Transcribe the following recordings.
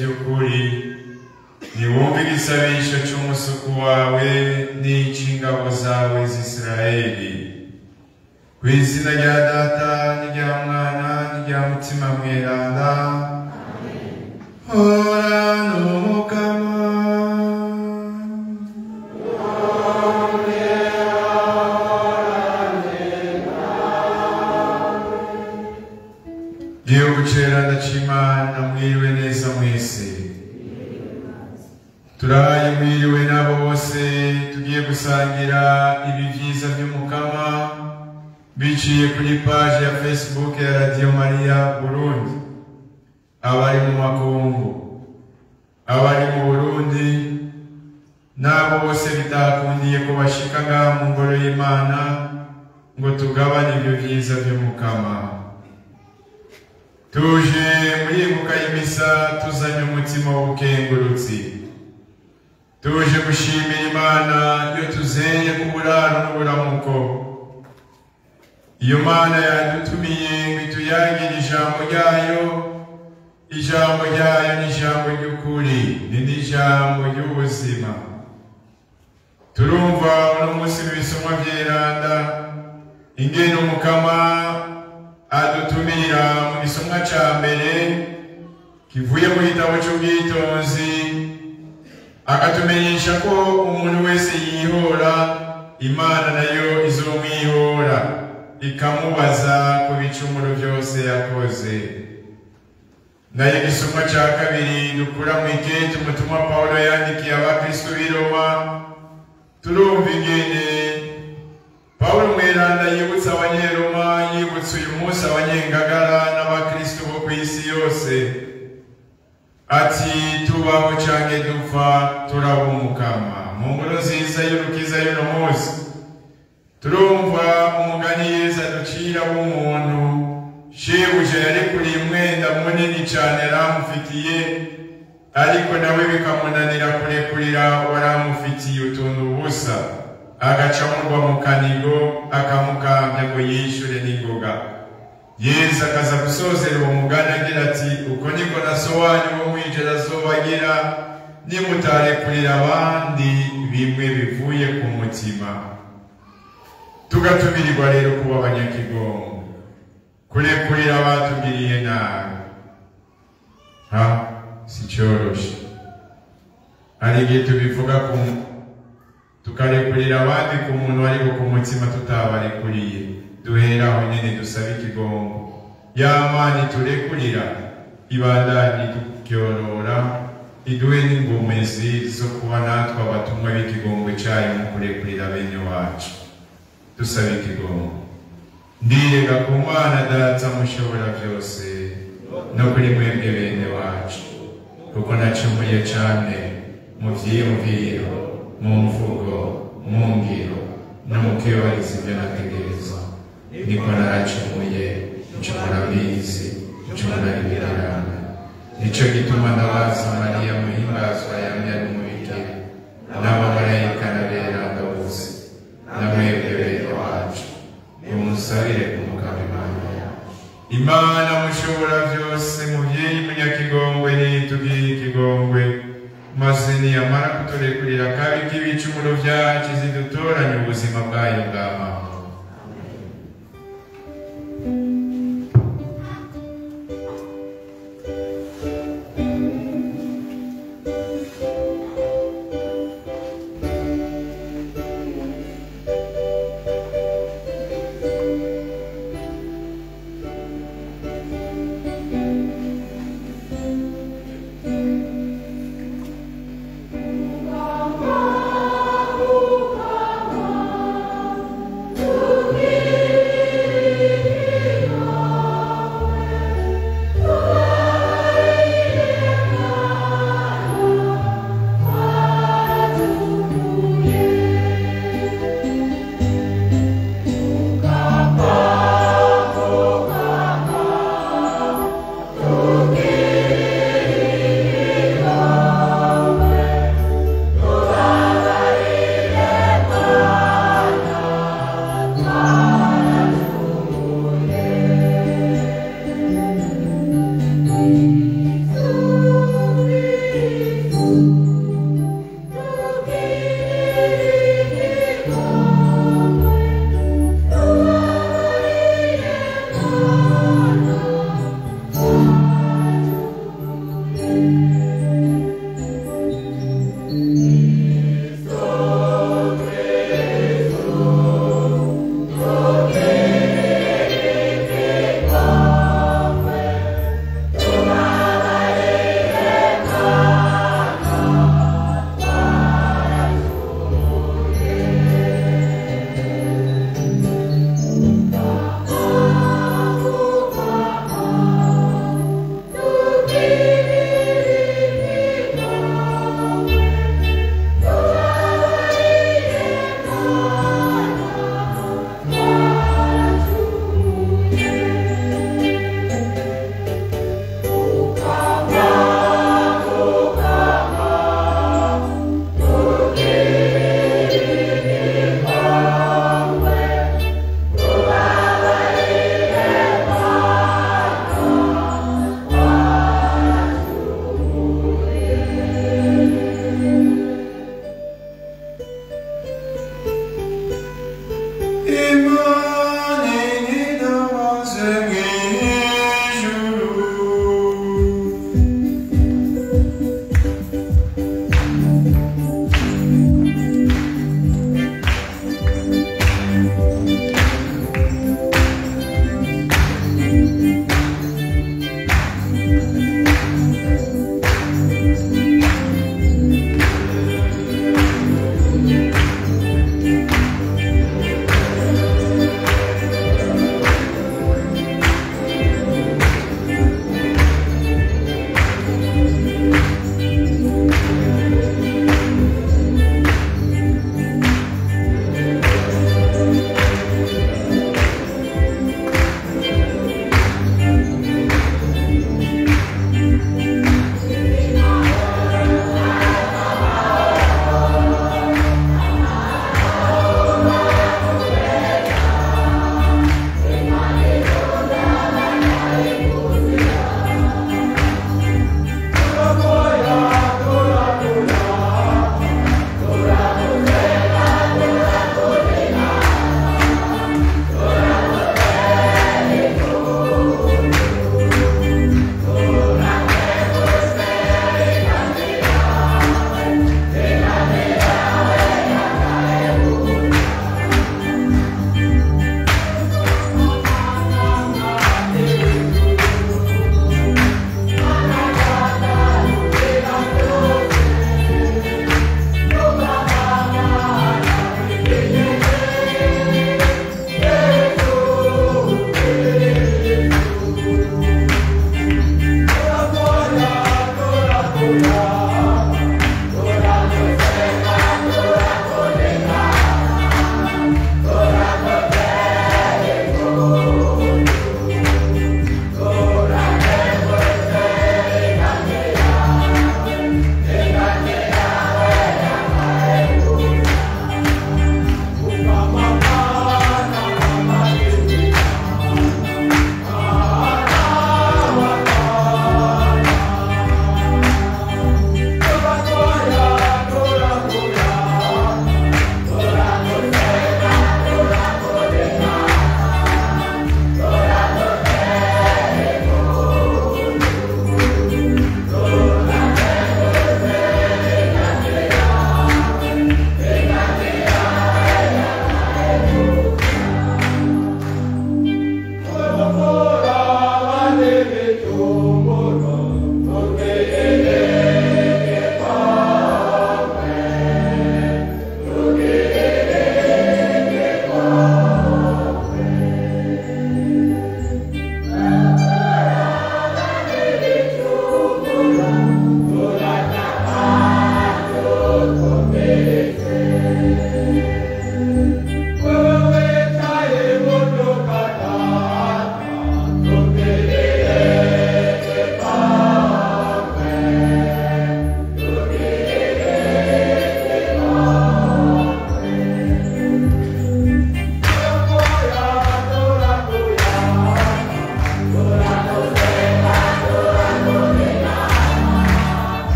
vy'ukuri niwumve igisabisho c'umusuku wawe n'ic'ingabo zawe z'Isiraheli. Kw'izina rya Data n'irya Mwana n'irya Mutima Mweranda. Horana Umukama. Gihugu ceranda c'Imana, mwiriwe neza mwese. Turaye mwiriwe n'abo bose tugiye gusangira ibi vyiza vy'Umukama biciye kuri page ya Facebook ya Radio Maria Burundi. Abari mu makungu, abari mu Burundi, n'abo bose bitakundiye ko bashika ngaha mu ngoro y'Imana ngo tugabane ibyo vyiza vy'Umukama. Tuje muri ibuka y'imisa tuzanye umutima w'ubukengurutsi. Tuje gushimira Imana iyo tuzeye ku buraro n'uburamuko. Iyo Mana yadutumiye ngo ituyagire ijambo ryayo. Ijambo ryayo ni ijambo ry'ukuri, ni n'ijambo ry'ubuzima. Turumva uno munsi mu bisomwa vy'Iranda ingene Umukama adutumira mu gisomwa ca mbere kivuye mu gitabo c'ubwitonzi, akatumenyesha ko umuntu wese yihora Imana nayo izomwihora ikamubaza ku bicumuro vyose yakoze. Naye igisomwa ca kabiri dukura mu ikete umutumwa Pawulo yandikiye abakristo b'i Roma, turumva ingene Pawulo Mweranda yibutsa Abanyeroma, yibutsa uyu munsi Abanyengagara n'abakristo bo kw'isi yose ati tubaho canke dupfa turaba Umukama. Mu nkuru nziza y'urukiza y'uno munsi turumva umugani Yesu aducira w'umuntu shebuja yarekuriye umwenda munini cane yaramufitiye, ariko nawe bikamunanira kurekurira waramufitiye utuntu ubusa, agaca murwa mu kanigo akamukambya ngo yishure n'ingoga. Yesu akaza gusozera uwo mugani agira ati uko niko na so wanyu wo mwijuru azobagira nimutarekurira abandi bimwe bivuye ku mutima. Tugatumirirwa rero kuba abanyakigongo, kurekurira abatugiriye nabi. Si cyoroshe. Hari igihe tubivuga tukarekurira abandi ku muntu ariko ku mutima tutabarekuriye. Duheraho nyene dusaba ikigongo. Ya Mana iturekurira ibandanye tukyorora, iduhe n'ingomezi zo kuba natwe abatumwa b'ikigongo cayo mu kurekurira bene wacu. Dusaba ikigongo. Ndirega ku Mana Data mushobora vyose no kuri mwebwe bene wacu, kuko nacumuye cane mu vyiyumviro, mu mvugo, mu ngiro no mu kwibahiriza ivyo nategerezwa. Niko naracumuye, ncumura mbizi, ncumura ibirarane. Nico gituma ndabaza Mariya muhimbazwa yamye ari umubikira, n'abamarayika n'aberanda bose, na mwebwe bene wacu mumusabire ku Mukama Imana yacu. Imana mushobora vyose, muvyeyi munyakigongwe nitugire ikigongwe, maze niyamara kuturekurira kabi k'ibicumuro vyacu zidutoranye ubuzima bwayo bw'amahoro.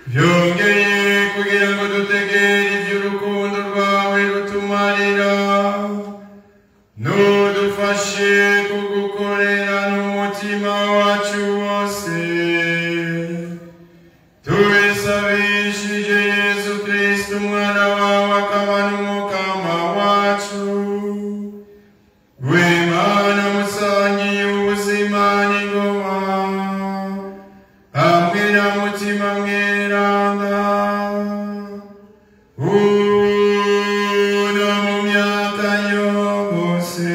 byongeye kugira ngo dutegere iby'urukundo rwawe rutumarira, nudufashe kugukorera n'umutima wacu wose, tubisabishije Yesu Kristo umwana wawe akaba n'umukama wacu, w'Imana musangiye ubuzima n'ingoma, hamwe na mutima mweranda, no mu myaka yose.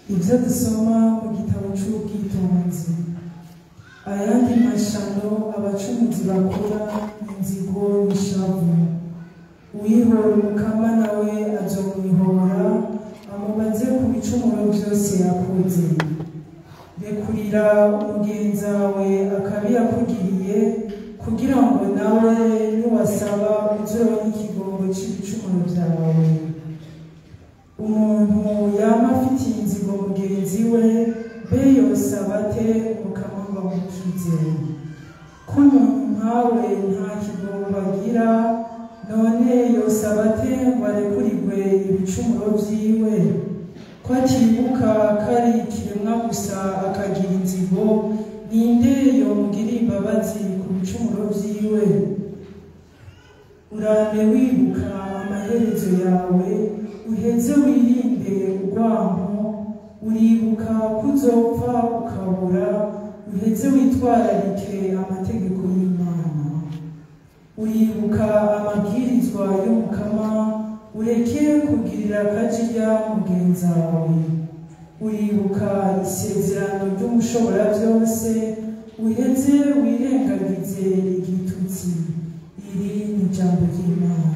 Ibyo dusoma mu gitabo cy'ubwitonzi. Ayandi mashano abacumuzi bakora inzigo n'ishavu, uwihora umukama nawe azomwihora, amubaze ku bicumuro byose yakoze. Rekurira umugenzi wawe akabi yakugiriye, kugira ngo nawe niwasaba uzoronke ikigongo cy'ibicumuro byawe. Umuntu yama afitiye inzigo mugenzi we, mbe yosaba ate umukama ngo amukize? Ko umuntu nkawe nta kigongo agira, none yosaba ate ngo arekurirwe ibicumuro byiwe? Ko atibuka ko ari ikiremwa gusa akagira inzigo, ninde yomugira imbabazi ku bicumuro byiwe? Urame wibuka amaherezo yawe, uheze wirinde urwango, uribuka kuzopfa ukabura, uheze witwararike amategeko y'Imana. Uribuka amabwirizwa y'umukama, ureke kugirira akajya mugenzi wawe. Uribuka isezerano ry'umushobora byose, uheze wirengagize igitutsi. Iri ni ijambo ry'Imana.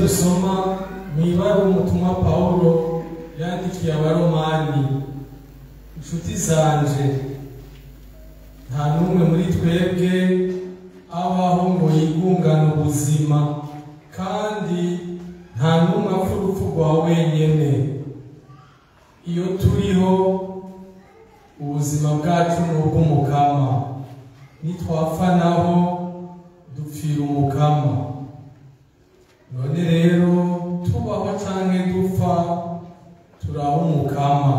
dusoma mw'ibaruwa umutumwa Pawulo yandikiye abaromani: inshuti zanje, nta n'umwe muri twebwe abaho ngo yigungane ubuzima, kandi nta n'umwe apfa urupfu rwa wenyene. Iyo turiho, ubuzima bwacu ni ubw'umukama, nitwapfa naho dupfira umukama. None rero tubaho canke dupfa turaho umukama.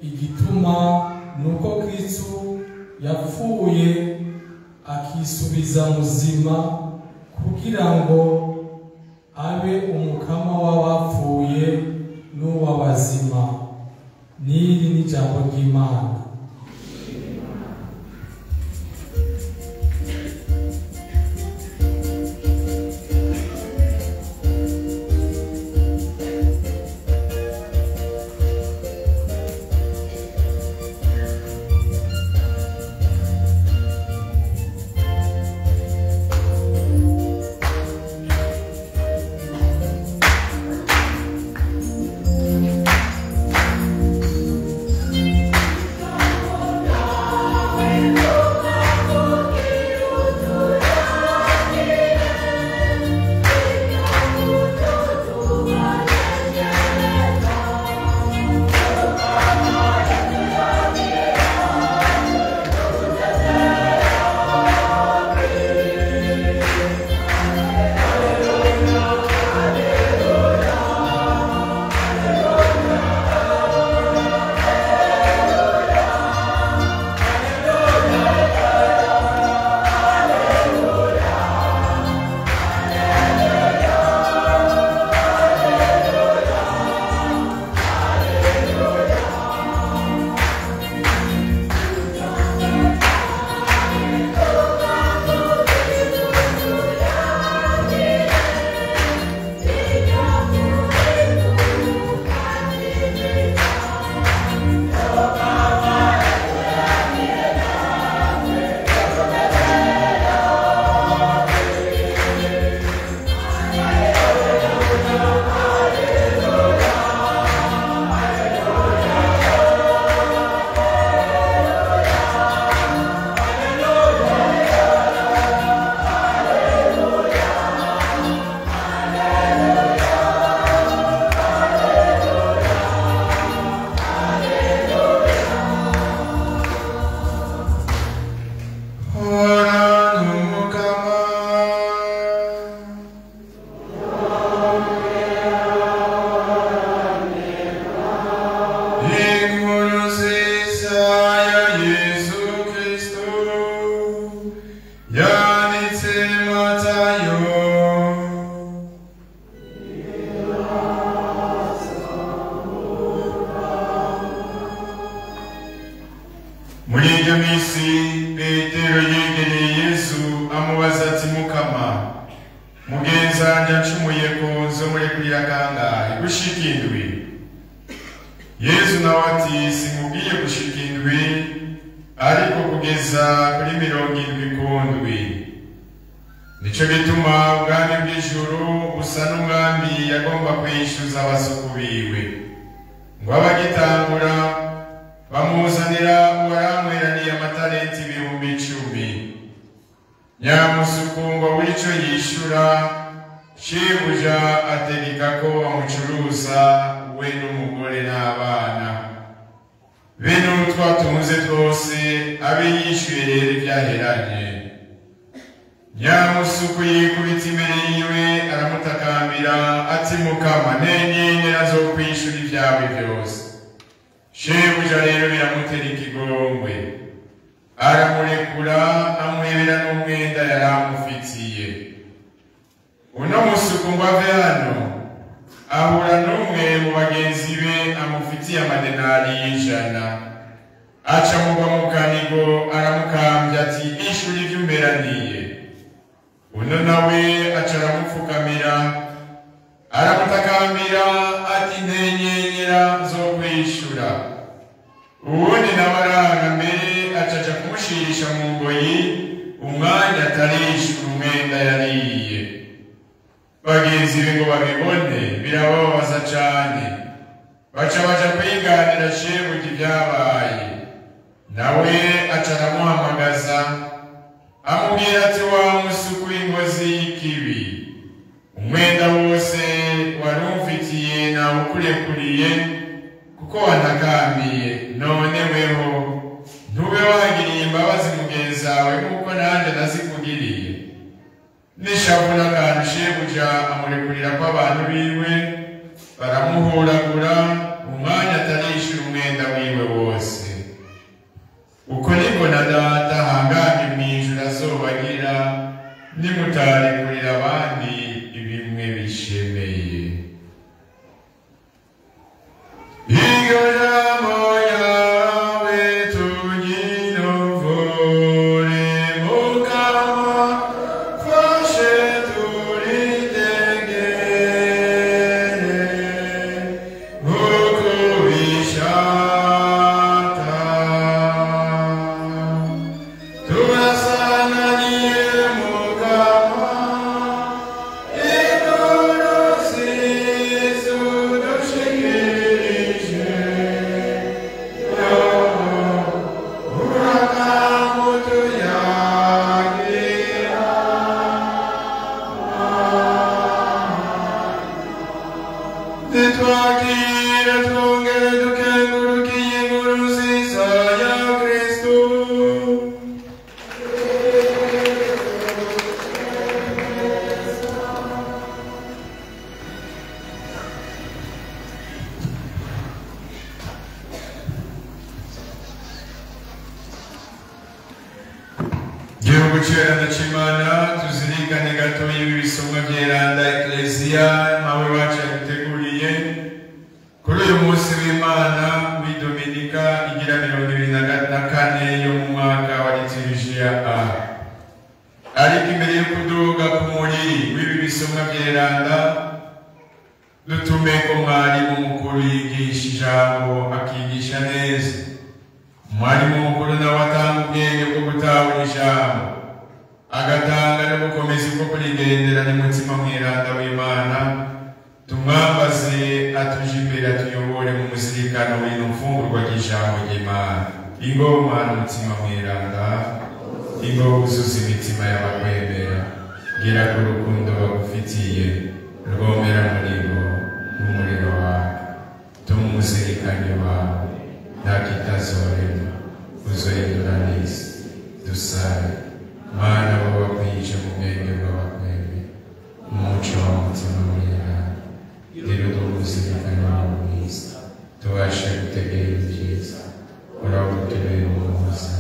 Igituma nuko Kristo yapfuye akisubiza muzima kugira ngo abe umukama w'abapfuye n'uw'abazima. N'iri ni ijambo ry'Imana. Muri iyo minsi Petero yegereye Yesu amubaza ati: Mukama, mugenzi wanjye acumuye ku nzu muri kurira kangahe? Gushika indwi? Yesu nawe ati: simubwiye gushika indwi, ariko kugeza kuri 70 ku ndwi. Nico gituma ubwami bw'ijuru busa n'umwami yagomba kwishyuza abasuku biwe, ngo abagitangura bamuzanira uwaramweraniye amatalenti 10,000. Nyamusuku ngo buri co yishura, shebuja ategeka ko bamucuruza we n'umugore n'abana. Bene utwatunze twose abe yishyuye rero ibyaheranye. Nyamusuku yikubita imbere yiwe aramutakambira ati: Mukama, nenyenyera zo kwishura ibyawe byose. Shebuja rero biramutera ikigongwe, aramurekura amuhebera n'umwenda yari amufitiye. Uno musuku ngo ave hano, ahura n'umwe mu bagenzi be amufitiye amadenari 100. Aca mugwa mu kanigo aramukambya ati: ishuri ivy'umberaniye. Uno nawe aca aramupfukamira aramutakambira ati: ntenyenyera zo kwishura. Uwundi nawe aranga mbere acaja kumushirisha mu ngoyi umwanya atarishura umwenda yariye. bagenzi be ngo babibone birababaza cane, baca baja kwiganira shebuja ibyabaye. Nawe aca aramuhamagaza amubwira ati, wa musuku w'ingozi y'ikibi, umwenda wose wari umfitiye nawukurekuriye kuko wantakamiye, none weho ntube wagiriye imbabazi mugenzi wawe nk'uko nanjye nazikugiriye. N'ishavu n'akantu shebuja amurekurira ko abantu biwe baramuhoragura umwanya atarishura umwenda wiwe wose. Uko niko na data hangamye mw'ijuru azobagira nimutarekurira abandi ibimwe bishemeye. Iryo jambo yawe tuginovore Mukama, fashe turitegere uko bishaka. Turasananiye Mukama, induru zizudushikirije, urakamutuyagira. Nitwakire twongere dukengurukiye inkuru nziza ya Kristo. Gihugu cyera cy'Imana, tuzirikane gato ibi bisomwa by'Iranda Ecclesia mawe wacu yaduteguriye kuri uyu munsi w'Imana w'Idominika igira 24 yo mu mwaka wa liturujia A. Ariko imbere yo kuduga ku muriri w'ibi bisomwa by'Iranda, dutume ko mwarimu mukuru yigisha ijambo akigisha neza. Mwarimu mukuru nawe atanga ubwenge bwo gutahura ijambo, agatanga no gukomeza uko kurigendera n'umutima mw'Iranda w'Imana. Tumwambaze atuje imbere atuyobore mu muzirikano w'ino mfungurwa ry'ijambo ry'Imana. Ingoma n'umutima mw'Iranda, ingoma uzuza imitima y'abakwemera, gira ku rukundo bagufitiye, rwomera muri bo n'umuriro wawe. Tuma umuzirikane wawe ntakitazorema, uzohindura n'isi. Dusabe Mana wowe wakwije mu bwenge bw'abakwemera, umuco w'umutima mw'Iranda, gira udumuzirikane wawe mwiza, tubashe gutegera ibyiza, urabutubere umuhuza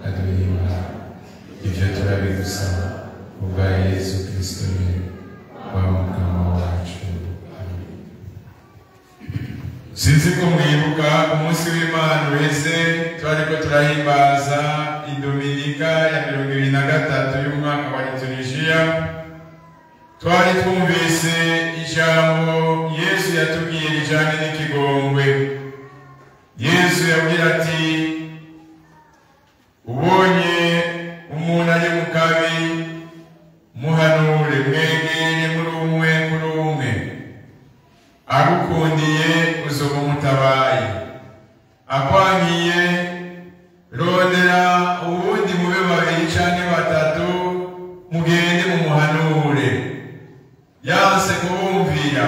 aduhimbaza. Ibyo turabigusaba kubwa Yesu Kristo wa Mukama wacu. Amen. Sinzi ko mwibuka umunsi w'Imana uheze twariko turahimbaza Idominika ya 23 y'umwaka wa liturujia. Twari twumvise ijambo Yesu yatubwiye rijanye n'ikigongwe. Yesu yabwira ati, ubonye umuntu ari mu kabi muhanure, mwegere muri umwe kuri umwe, agukundiye uzoba umutabaye, akwangiye rondera ubundi mube babiri canke batatu mugende mumuhanure. Yanse kubumvira,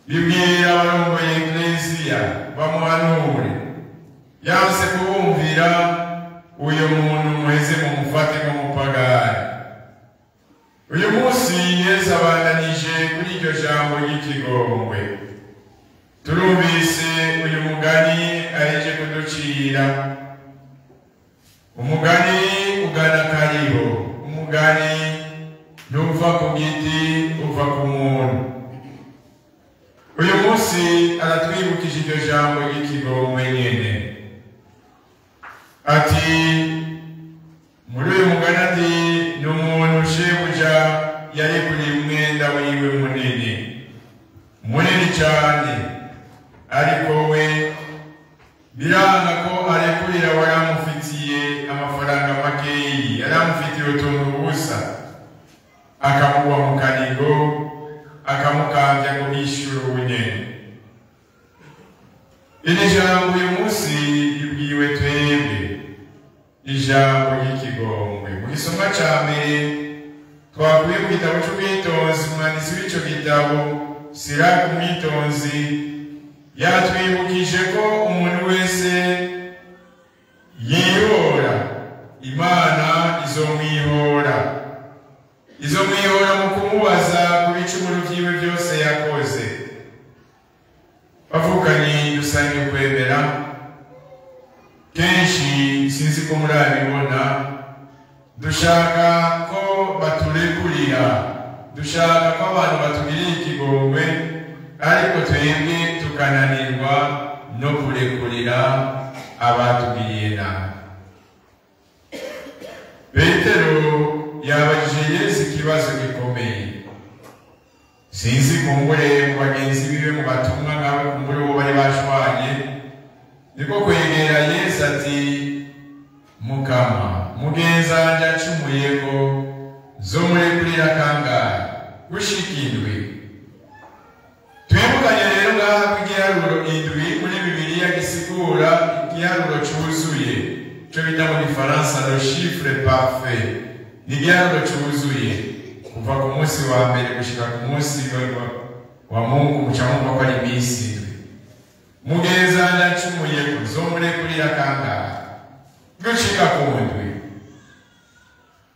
bibwira abarongoye Ecclesia bamuhanure. Yanse kubumvira, uyo muntu muheze mumufate nk'umupagani. Uyu munsi Yesu abandanije kuri iryo jambo ry'ikigongwe. Turumvise uyu mugani aheje kuducira. Umugani ugana kariho, umugani ntuva ku giti uva ku muntu. Uyu munsi aratwibukije iryo jambo ry'ikigongwe nyene. Ati muri uyu mugani ati, ni umuntu shebuja yarekuriye umwenda wiwe munini cyane, ariko we biranga ko arekurira waramufitiye amafaranga makeyi, yaramufitiye utuntu busa. akamuwa mu kanigo akamukambya ngo nishyure ubunyene. Iri jambo uyu munsi ribwiwe twebwe ijambo ry'ikigongwe. Mu gisomwa ca mbere twakuye mu gitabo c'ubwitonzi, umwanditsi w'ico gitabo Siraki umwitonzi yatwibukije ko umuntu wese yihora Imana izomwihora mu kumubaza ku bicumuro vyiwe byose yakoze. Bavukanye dusangiye ukwemera, kenshi sinzi ko murabibona, dushaka ko baturekurira, dushaka ko abantu batugirira ikigongwe, ariko twebwe tukananirwa no kurekurira abatugiriye nabi. Petero yabajije Yesu ikibazo gikomeye. Sinzi kumbure mu bagenzi biwe mu batumwa ngawe kumbure bo bari bashwanye, niko kwegera Yesu ati, Mukama, mugenzi wanje acumuyeko zomurekurira kangahe? Gushika indwi. Twibukanye rero ngaha ko igiharuro indwi muri Bibiliya gisigura igiharuro cuzuye, cyo bita mu Gifaransa le chiffre parfait. Ni igiharuro cuzuye kuva ku munsi wa mbere gushika ku munsi wa Mungu, mucamumva ko ari iminsi indwi. Mugenzi wanje acumuyeko zomurekurira kangahe? Gushika ku ndwi.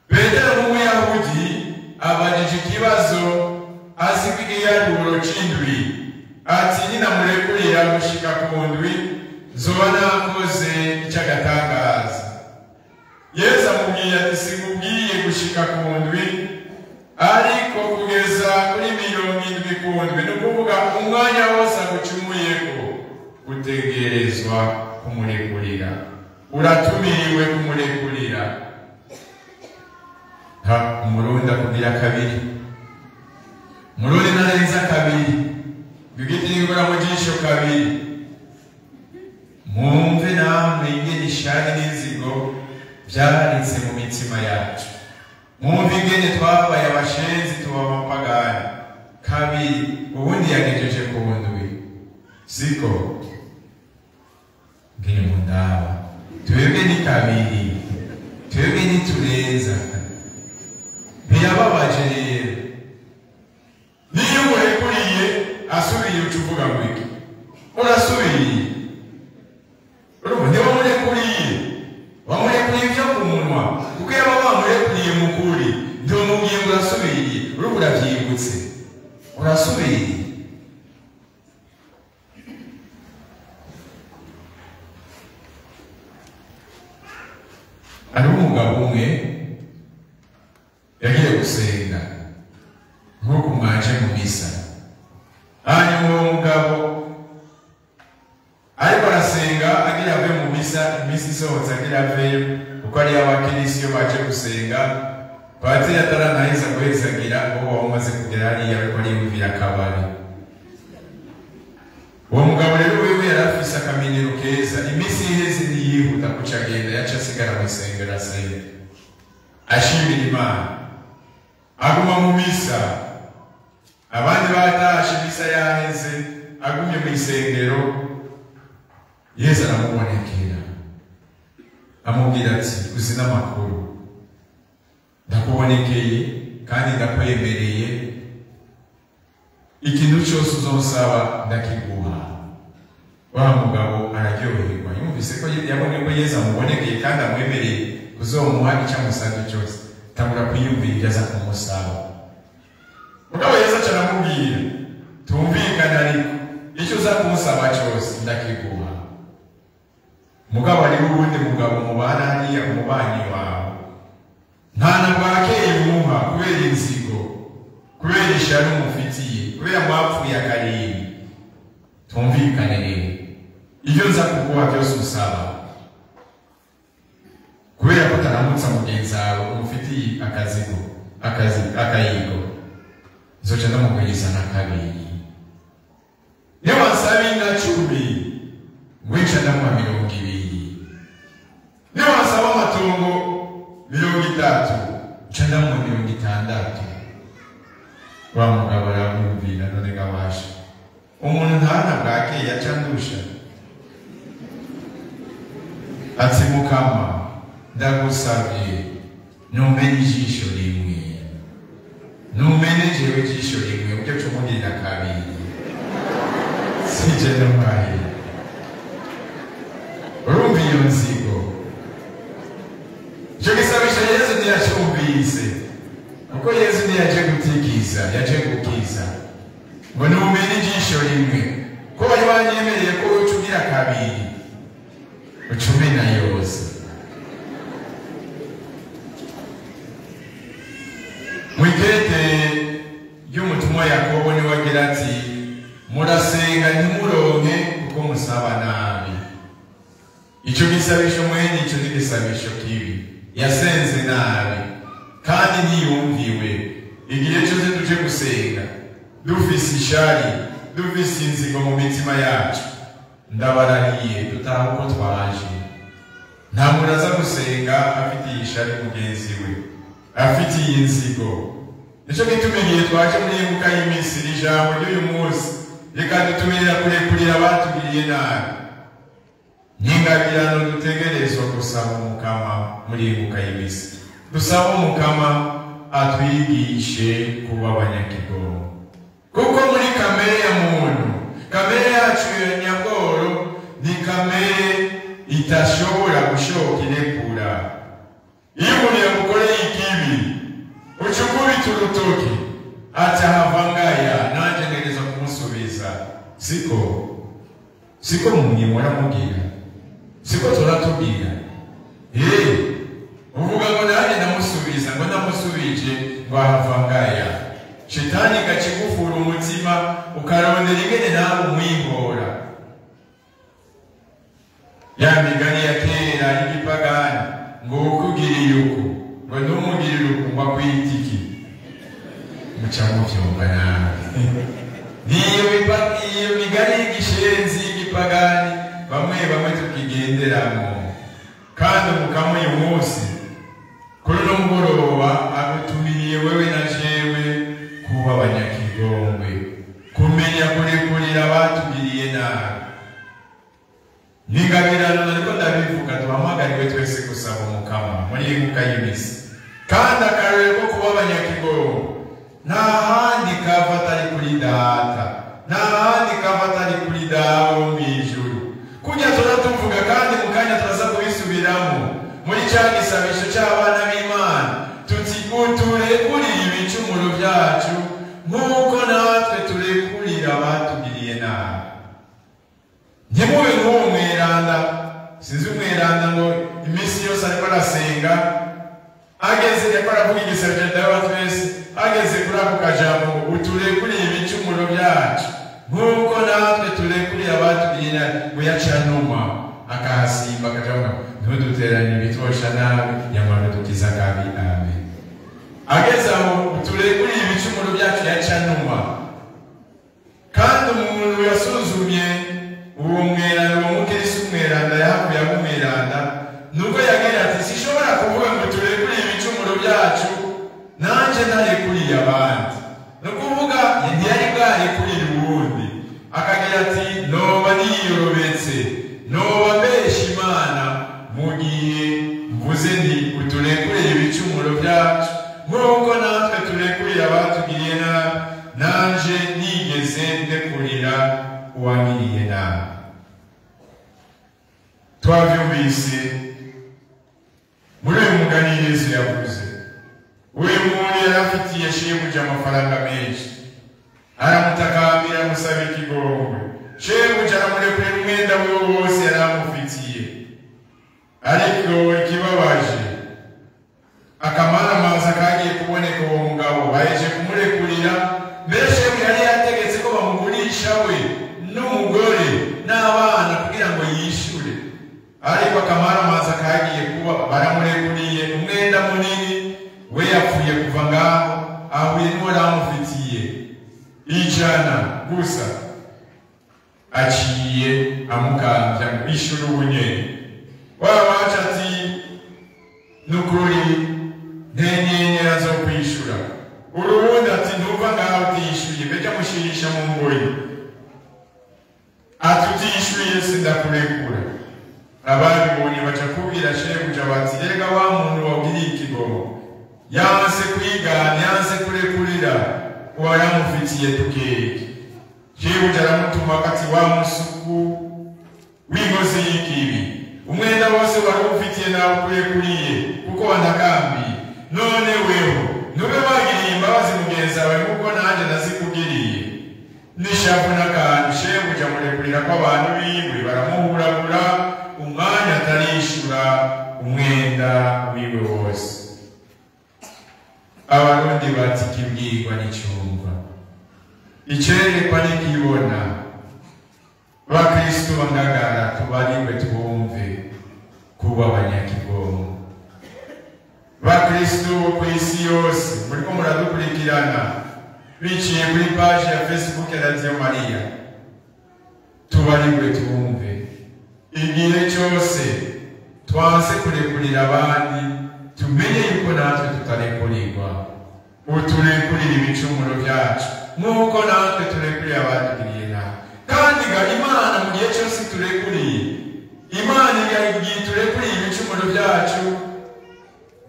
Petero nk'Umuyahudi abajije ikibazo azi ko igiharuro c'indwi, ati ninamurekurira gushika ku ndwi zoba nakoze icy'agatangaza. Yesu amubwiye ati, simubwiye gushika ku ndwi, ariko kugeza kuri 70 ku ndwi, ni ukuvuga umwanya wose agucumuyeko utegerezwa kumurekurira, uratumiriwe kumurekurira. Umurundi akubwira kabiri, Murundi narenza kabiri, bigitiringura mu jisho kabiri. Mwumve namwe ingene ishari n'inzigo vyaritse mu mitima yacu. Mwumve ingene twabaye abashenzi tuba abapagani. Kabiri, ubundi yagejeje ku ndwi. Siko ngene mundaba, twebwe ni kabiri, twebwe ni turenza. Birababaje rero, niyo murekuriye asubiye ucuvuga ngo iki? Urasubiye. Urumva niba wamurekuriye ibyo ku munwa, kuko yaba wamurekuriye mu kuri, ndomubwiye ngo urasubiye, urumva uravyibutse, urasubiye. Hariho umugabo umwe yagiye gusenga nk'uko mwaje mu misa. Hanyuma uwo mugabo ariko arasenga agira ave mu misa, imisi isohotse agira aveyo, kuko ari abakirisi iyo baje gusenga, patiri ataranaheza guhezagira uwo wamaze kugera hariya ariko ariyumvira akabari. Uwo mugabo rero wewe yari afise akamenyero keza, imisi iheze ntiyihuta kuca agenda, yaca asigara mu isengero asenga ashimira Imana, aguma mu misa. Abandi batashe imisa yaheze, agumye mu isengero. Yesu aramubonekera amubwira ati, uzi n'amakuru, ndakubonekeye kandi ndakwemereye, ikintu cyose uzonsaba ndakiguha. Wa mugabo araryoherwa, yumvise ko yabonye ko Yesu amubonekeye kandi amwemereye kuzomuha icyo amusabye cyose, tangura kwiyumvira ibyo aza kumusaba. Mugabo Yesu aca aramubwira, tumvikane ariko icyo uza kumusaba cyose ndakiguha. Mugabo ari ubundi mugabo mubana hariya umubanyi wawe, nta na bwakeye umuha kubera inzigo, kubera ishari umufitiye, kubera mwapfuye akariri. Tumvikane rero, ibyo nza kuguha byose usaba, kubera ko utaramutsa mugenzi wawe umufitiye akayigo, nzoca ndamugwiza na kabiri. Iyo wansaba inka 10, ngwica ndamuha 20. Niyo wasaba amatongo 30, nca ndamuha 60. wa mugabo aramwumvira none gabasha umuntu ntana bwake yaca ndusha ati Mukama ndagusabye numenye ijisho rimwe numenye jewe ijisho rimwe ujye cumugirira kabiri sije ndamwaye urumva iyo nzigo icyo gisabisha Yesu ntiyacumvise kuko Yesu ntiyaje gutikiza yaje gukiza ngo numenye ijisho rimwe ko wari wanyemereye ko ucugira kabiri ucumena yose mwikete y'umutumwa Yakobo ni wagira ati murasenga ntimuronke kuko musaba nabi. Ico gisabisho mwene ico ni gisabisho kibi yasenze nabi kandi ntiyumviwe. Igihe cyose tuje gusenga dufise ishari dufise inzigo mu mitima yacu ndabarariye dutaha uko twaje. Nta muntu aza gusenga afitiye ishari mugenzi we afitiye inzigo. Nico gituma igihe twaje muri ibuka y'iminsi ijambo ry'uyu munsi reka dutumirira kurekurira abatugiriye nabi. N'ingabirano dutegerezwa gusaba Umukama muri ibuka y'iminsi. Dusaba Umukama atwigishe kuba abanyakigongo, kuko muri kamere ya muntu, kamere yacu ya nyagoro ni kamere itashobora gushoka irekura. Iyo umuntu yamukoreye ikibi ucukubita urutoki atahava nanje ngereza kumusubiza. Siko mumwe muramubwira, siko turatubwira uvuga ngo nanjye ndamusubiza ngo ndamusubije ngo ahava Shetani gakigufura umutima ukarondera ingene nawe umwihora. Ya migani ya kera y'igipagani ngo ukugiriye uku ngo ntumugirire uku ngo akwitiki muca muvyumva nawe. Niyo migani y'igishenzi y'igipagani bamwe tukigenderamo. Kandi Umukama uyu munsi kuri uno mugoroba agutumiriye wewe na jewe kuba abanyakigongwe, kumenya kurekurira abatugiriye nabi. N'ingabirano nariko ndabivuga duhamagariwe twese gusaba Umukama muri ibuka y'imisi. Kandi akarere ko kuba abanyakigongwe nta handi kava atari kuri Data, nta handi kava atari kuri Dawe wo mw'ijuru. Kunya turatuvuga kandi mu kanya turaza kubisubiramo muri cya gisabisho cy'abana b'Imana tuti uturekurire ibicumuro byacu nk'uko natwe turekurira abatugiriye nabi. Ntimube nk'uwo mweranda, sinzi umweranda ngo iminsi yose ariko arasenga ageze ariko aravuga igisabisho cy'aba twese ageze kuri ako kajambo uturekurire ibicumuro byacu nk'uko natwe turekurira abatugiriye nabi ngo yacanuma akahasimba akajavuga ntuduteranye ibitosha nabi nyamara dukiza kabi. Amen. Ageze aho turekurire ibicumuro byacu yacanuma. Kandi umuntu yasuzumye uwo mweranda uwo mukirisi umweranda yahakuye ab'umweranda nuko yagira ati sishobora kuvuga ngo turekurire ibicumuro byacu nanje ntarekuriye abandi. No kuvuga ntiyari bwarekurire uwundi. Akagira ati noba niyorobetse noba mbesha Imana mu gihe mvuze nti uturekurire ibicumuro byacu nk'uko natwe turekurira abatugiriye nabi nanje nigeze ndekurira uwangiriye nabi. Twavyumvise muri uyu mugani Yesu yavuze. Uyu muntu yari afitiye shebuja amafaranga menshi, aramutakambira amusaba ikigongwe. Shebuja aramurekurira umwenda wiwe wose yari amufitiye. Ariko ikibabaje akamaramaza kagiye kuboneka uwo mugabo baheje kumurekurira. Mbere shebuja yari yategetse ko bamugurisha we n'umugore n'abana kugira ngo yishure. Ariko akamaramaza kagiye kuba baramurekuriye umwenda munini, we yapfuye kuva ngaho ahuye n'uwo amufitiye 100 gusa aciye amukambya ngo ishure ubunyene. Wabaca ati nukuri ntenyenyera zo kwishura. Urubundi ati ntuva ngaho yanse kwigana, yanse kurekurira uwayamufitiye tukeke. Shebuja aramutuma ati wa musuku w'inkozi y'ikibi, umwenda wose wari ufitiye nawe ukurekuriye kuko wanakambiye. None weho nube wagiriye imbabazi mugenzi wawe kuko nanjye nazikugiriye. Nishavu n'akantu shebuja amurekurira ko abantu biwe baramuhuragura umwanya atarishura umwenda wiwe wose. Abarundi bati kibwirwa n'icyumva, icerekwa n'ikibona. Bakristo bangagara tubariwe twumve kuba abanyakigongo. Bakristo ku isi yose muriko muradukurikirana biciye kuri page ya Facebook ya Radio Maria, tubariwe twumve igihe cyose twanse kurekurira abandi, tumenye yuko natwe tutarekurirwa. Uturekurira ibicumuro byacu nk'uko natwe turekurira abatugiriye nabi. Kandi Imana mu gihe cyose turekuriye, Imana igihe turekuriye ibicumuro byacu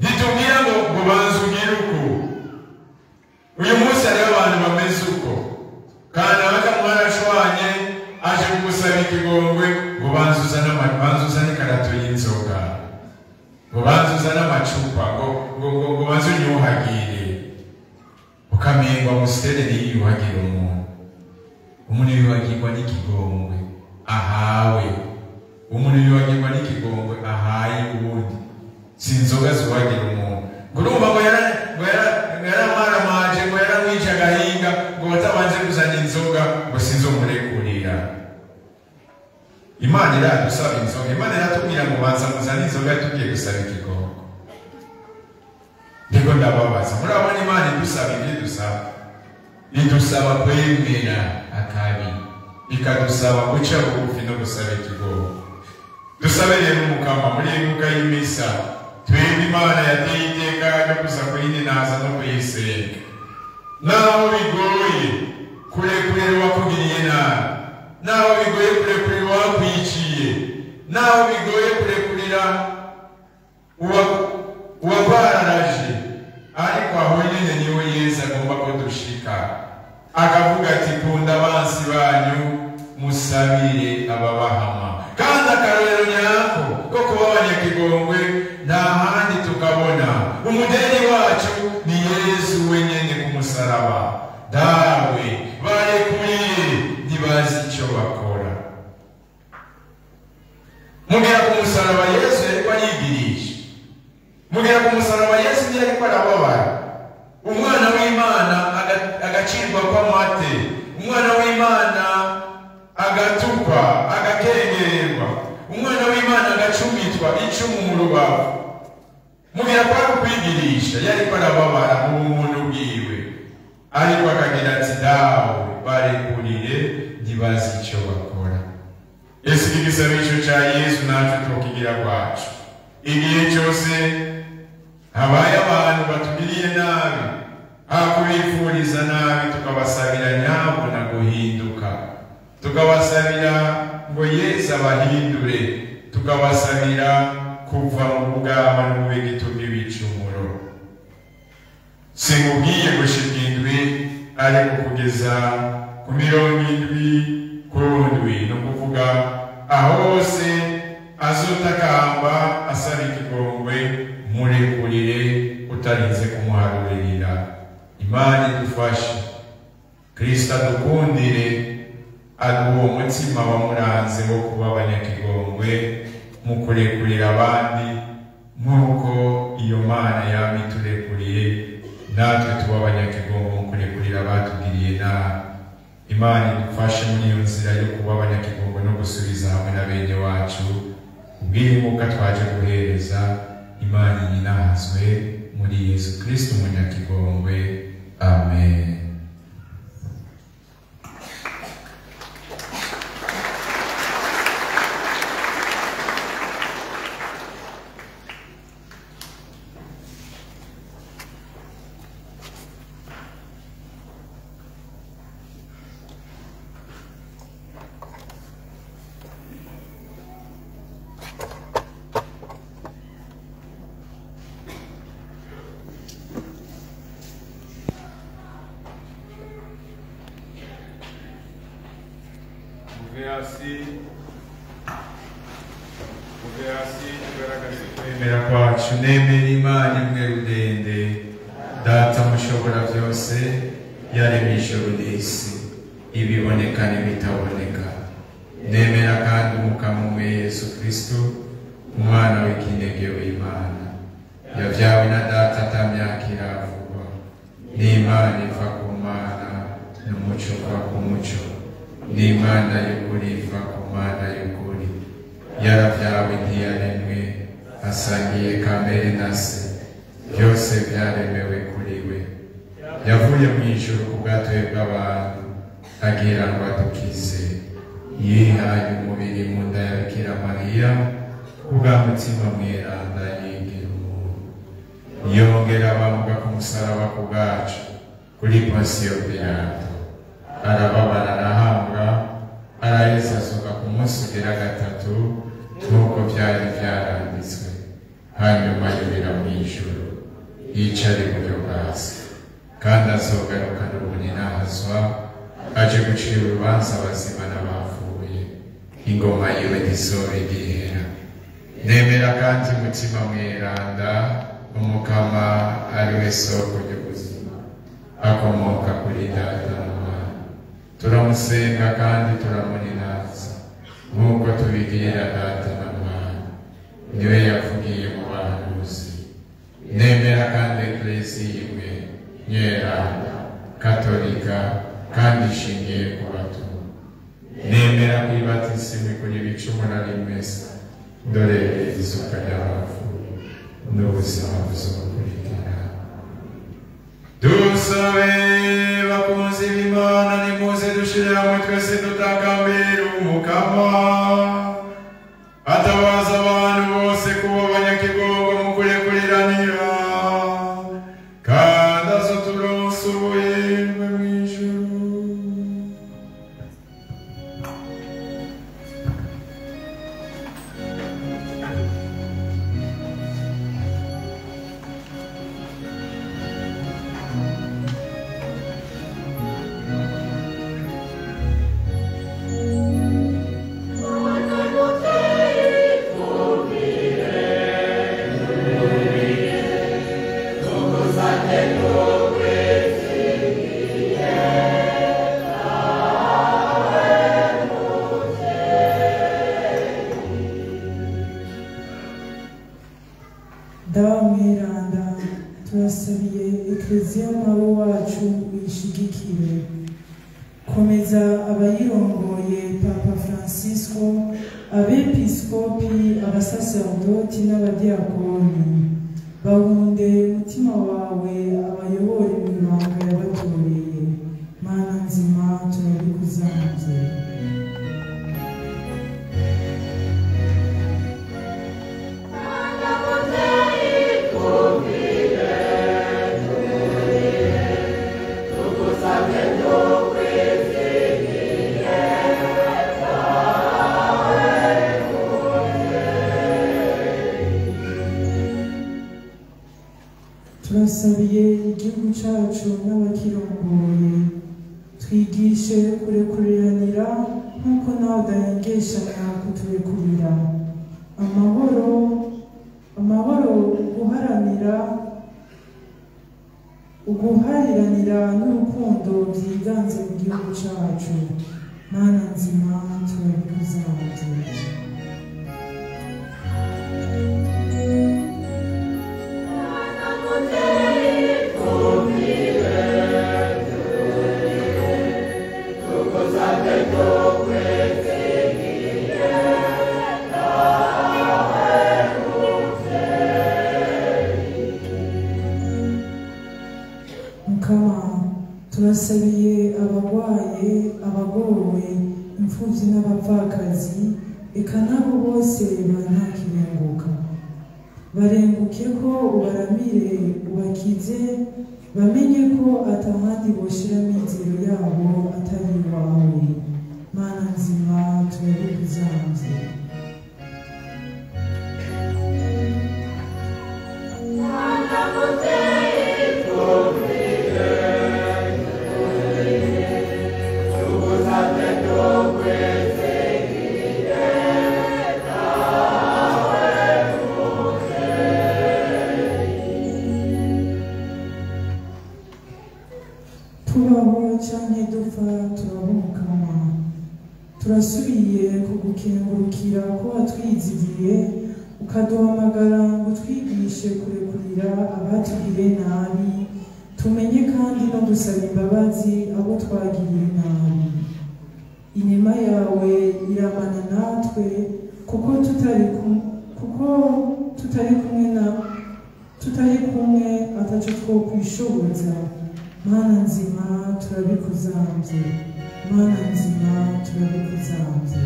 ntitubwira ngo banze ugire uko. Uyu munsi hariho abantu bameze uko, kandi mwarashwanye aje kugusaba ikigongwe ngo banze uzane ikarato y'inzoga, ngo banze uzane amacupa, ngo banze unyuhagire. Ukamengwa musiterere yiyuhagira umuntu yiyuhagirwa n'ikigongwe ahawe. Umuntu yiyuhagirwa n'ikigongwe ahaye ubundi, si inzoga zuhagira umuntu. Urumva ngo yaramaramaje, ngo yaramwica agahinga, ngo batabanje kuzana inzoga, ngo sinzomurekurira. Imana iradusaba inzoga, Imana iratubwira ngo banza muzane inzoga tugiye gusaba ikigongwe. Ndiko ndababaza, murabona Imana idusaba ibyo idusaba? Idusaba kwemera akabi, ikadusaba guca bugufi no gusaba ikigongwe. Dusabe rero Umukama muri Luka y'imisa, twebwe Imana yateye iteka ryo kuza kuyininaza no kuyisenga. Naho bigoye kurekurira uwakugiriye nabi, naho bigoye kurekurira uwakwiciye, naho bigoye kurekurira uwabararaje, ariko aho nyine niwe Yesu agomba ko dushika, akavuga ati kunda abansi banyu musabire ababahama. Kandi akarorero nyako ko kuba abanyakigongwe nta handi tukabona. Umudeni wacu ni Yesu wenyine ku musaraba. Dawe barekuriye ntibazi icyo bakora. Mugera ku musaraba Yesu yariko yigirisha, mugera ku musaraba Yesu yariko arababara. Umwana w'Imana agacirwa kw'amate, umwana w'Imana agatukwa, agakengererwa, umwana w'Imana agacumitwa icumu mu rubavu. Mugera kwa kwigirisha yariko arababara mu bumuntu bwiwe, ariko akagira ati dawe barekurire ntibazi icyo bakora. Ese igisabisho cya Yesu natwe tukigira kwacu. Igihe cyose habaye abantu batugiriye nabi, hakubifuriza nabi, tukabasabira nyabo na guhinduka, tukabasabira ngo Yesu abahindure, tukabasabira kuva mu bugamba n'ububegito bw'ibicumuro. Simubwiye gushika indwi, ariko kugeza ku 70 no kuvuga aho hose azotakamba asaba ikigongwe, murekurire utarinze kumuharurira. Imana idufashe, Kristo adukundire, aduha umutima wamuranze wo kuba abanyakigongwe mu kurekurira abandi, nk'uko iyo Mana yaba iturekuriye natwe tuba abanyakigongwe mu kurekurira abatugiriye nabi. Imana idufashe muri iyo nzira yo kuba abanyakigongwe no gusubiza hamwe na bene wacu ubw'inkuka twaje guhereza. Imana ininahazwe muri Yesu Kristo umunyakigongwe. Amen. tugaragaze kwemera kwacu nemera Imana imwe rudende data mushobora byose yaremye ijuru n'isi ibiboneka n'ibitaboneka nemera kandi umukama umwe Yesu Kristo umwana w'ikinege w'Imana yabyawe na data atamyaka iravuga n'Imana iva ku Mana n'umuco uva ku muco n'Imana y'ukuri iva ku Mana y'ukuri yarabyawe ntiyaremwe asangiye kamere na se byose byaremewe kuri we yavuye mu ijuru ku bwatoye bw'abantu agira ngo adukize yihaye umubiri mu nda ya Bikira Mariya kubwa mutima mweranda yigira umuntu yongera abamuga ku musaraba ku bwacu kuri Ponsiyo Pilato arababara arahambwa araheza azuka ku munsi ugira gatatu nk'uko byari byaranditswe hanyuma yurira mu ijuru yicara iburyo bwa se kandi azogarukana ubunyanahazwa aje gucira urubanza abazima n'abapfuye ingoma yiwe ntizoba igihera nemera kandi umutima mweranda umukama ari we soko ry'ubuzima akomoka kuri data na Mwana turamusenga kandi turamuninaza nk'uko tubibwira data na Mwana niwe yavugiye mu bahanuzi nemera kandi eklesiya imwe nyeranda katolika kandi ishingiye ku batumwa nemera kwibatisimu kuri ibicumuro na rimwe dore izuka ry'abapfuye n'ubuzima buzokurikira dusabe bakunzi b'Imana nimuze dushire hamwe twese tutakambira umukama atabaza abantu bose kuba abanyakigongo mu kurekuriranira kandi azoturonsa ubuhirwe mu ijuru. Dawa mweranda turasabiye ekleziya umwabo wacu uyishigikire komeza abayirongoye Papa Francisco abepiskopi abasaserdoti n'abadiakoni bahunde umutima wawe abayobore mu ibanga yabatoreye Mana nzima turabikuzamye. Turasabiye igihugu cyacu n'abakirongoye twigishe kurekuriranira nk'uko nawe udahengeshanya kuturekurira amahoro uguhariranira n'urukundo byiganze mu gihugu cyacu Mana nzima turabikuzamye. Turasabiye abagwaye abagowe imfuvyi n'abapfakazi eka nabo bose bantakirenguka barenguke ko ubaramire ubakize bamenye ko atahandi boshira mizero yabo atari iwawe Mana nzima turabikuzamye. Thank you. canke dupfa turabumukama. Turasubiye kugukengurukira ko watwizigiye ukaduhamagara ngo twigishe kurekurira abatugiriye nabi, tumenye kandi no gusaba imbabazi abo twagiriye nabi. Inema yawe iramana natwe kuko tutari kumwe ataco twokwishoboza. Mana nzima turabikuzamvye, Mana nzima turabikuzamvye.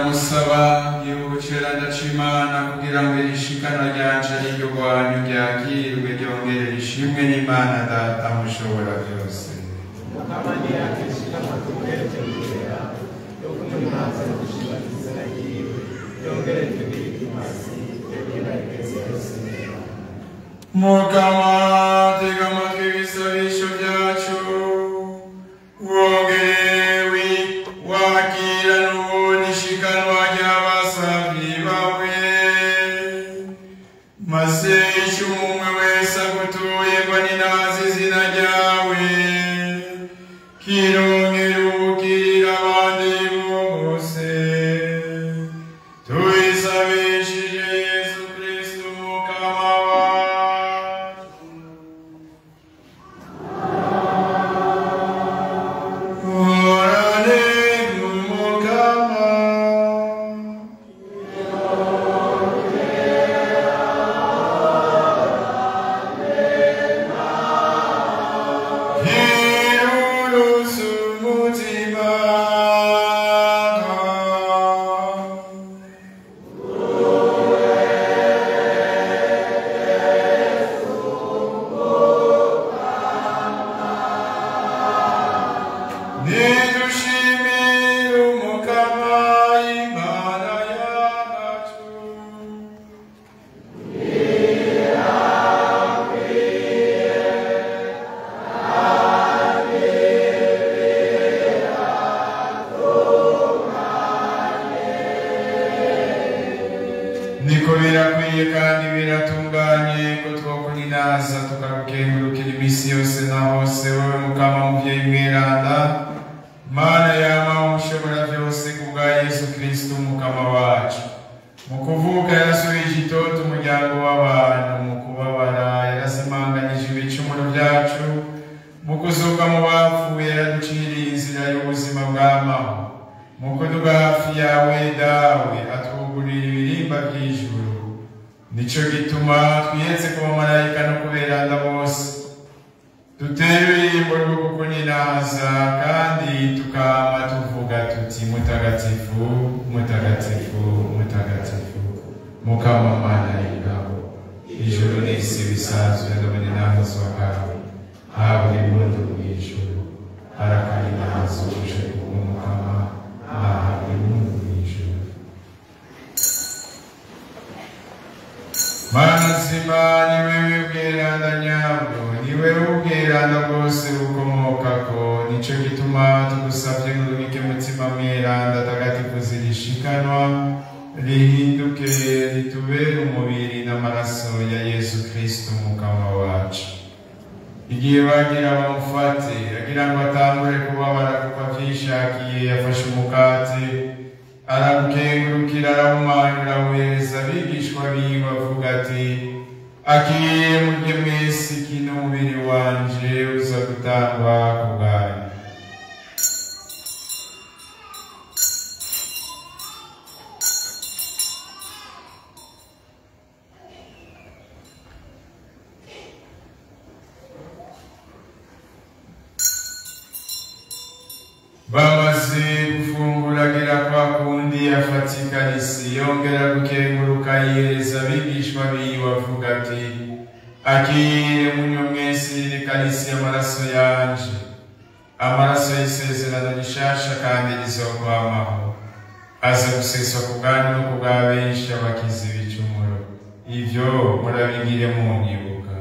ndamusaba yibukira ndacimana kugira ngo irishikana ryanje ariryo rwanyu ryakirwe ryongere rishimwe n'Imana Data mushobora byose. Mukama tega amatwi ibisabisho byacu wongere wakira n'ubundi ishikanwa ry'abasabyi bawe maze icyo umwe wese agutuye ngo ninazi izina ryawe kirongere ubukirira abandi bose tuyisabishije Yesu Kristo Mukama wacu. Orane Mukama Hirurusu mutima nidushimire Umukama Imana yacu. Niko birakwiye kandi biratunganye ko twokuninaza tukagukengurukira iminsi yose na hose wowe Mukama muvyeyi mweranda Mana yama umushobora byose kubwa Yesu Kristo Mukama wacu. Mu kuvuka yarasubije itoto umuryango w'abantu, mu kubabara yarazimanganije ibicumuro byacu, mu kuzuka mu bapfuye yaraduciriye inzira y'ubuzima bw'amahoro. Mu kuduga hafi yawe dawe atwugurira ibirimba by'ijuru. Nico gituma twiyetse ku bamarayika no kuberanda bose dutera ibirimbo rwo kukuninaza kandi tukama tuvuga tuti mutagatifu mutagatifu mutagatifu Mukama Mana y'ingabo, ijuru n'isi bisanzwe n'ubuninazwa bwawe habwa impundu mw'ijuru arakaninaza uje kuba Mukama ahabwa impundu mw'ijuru. Mana nzima ni wewe ubweranda nyabwo, ni wewe ubweranda bwose bukomokako. Nico gituma tugusavye ngo ubike mutima mweranda tagatifu zirishikanwa rihinduke ritubere umubiri n'amaraso ya Yesu Kristo Mukama wacu. Igihe bagira bamufate agira ngo atangure kubabara kuko avyishakiye, yafashe umukate aragukengurukira arawumanyura awuhereza abigishwa biwe avuga ati akire murye mwese kino umubiri wanje uza gutangwa ku bwanyu. Bamaze gufungura agira kwa kundi afatika isi yongera gukenguruka yihereza abigishwa biwe avuga ati akire munywe mwese iri kalisi y'amaraso yanje, amaraso y'isezerano rishasha kandi rizokwamaho, aza guseswa ku bwanyu no ku bwa benshi abakiza ibicumuro. Ivyo murabigire munyibuka.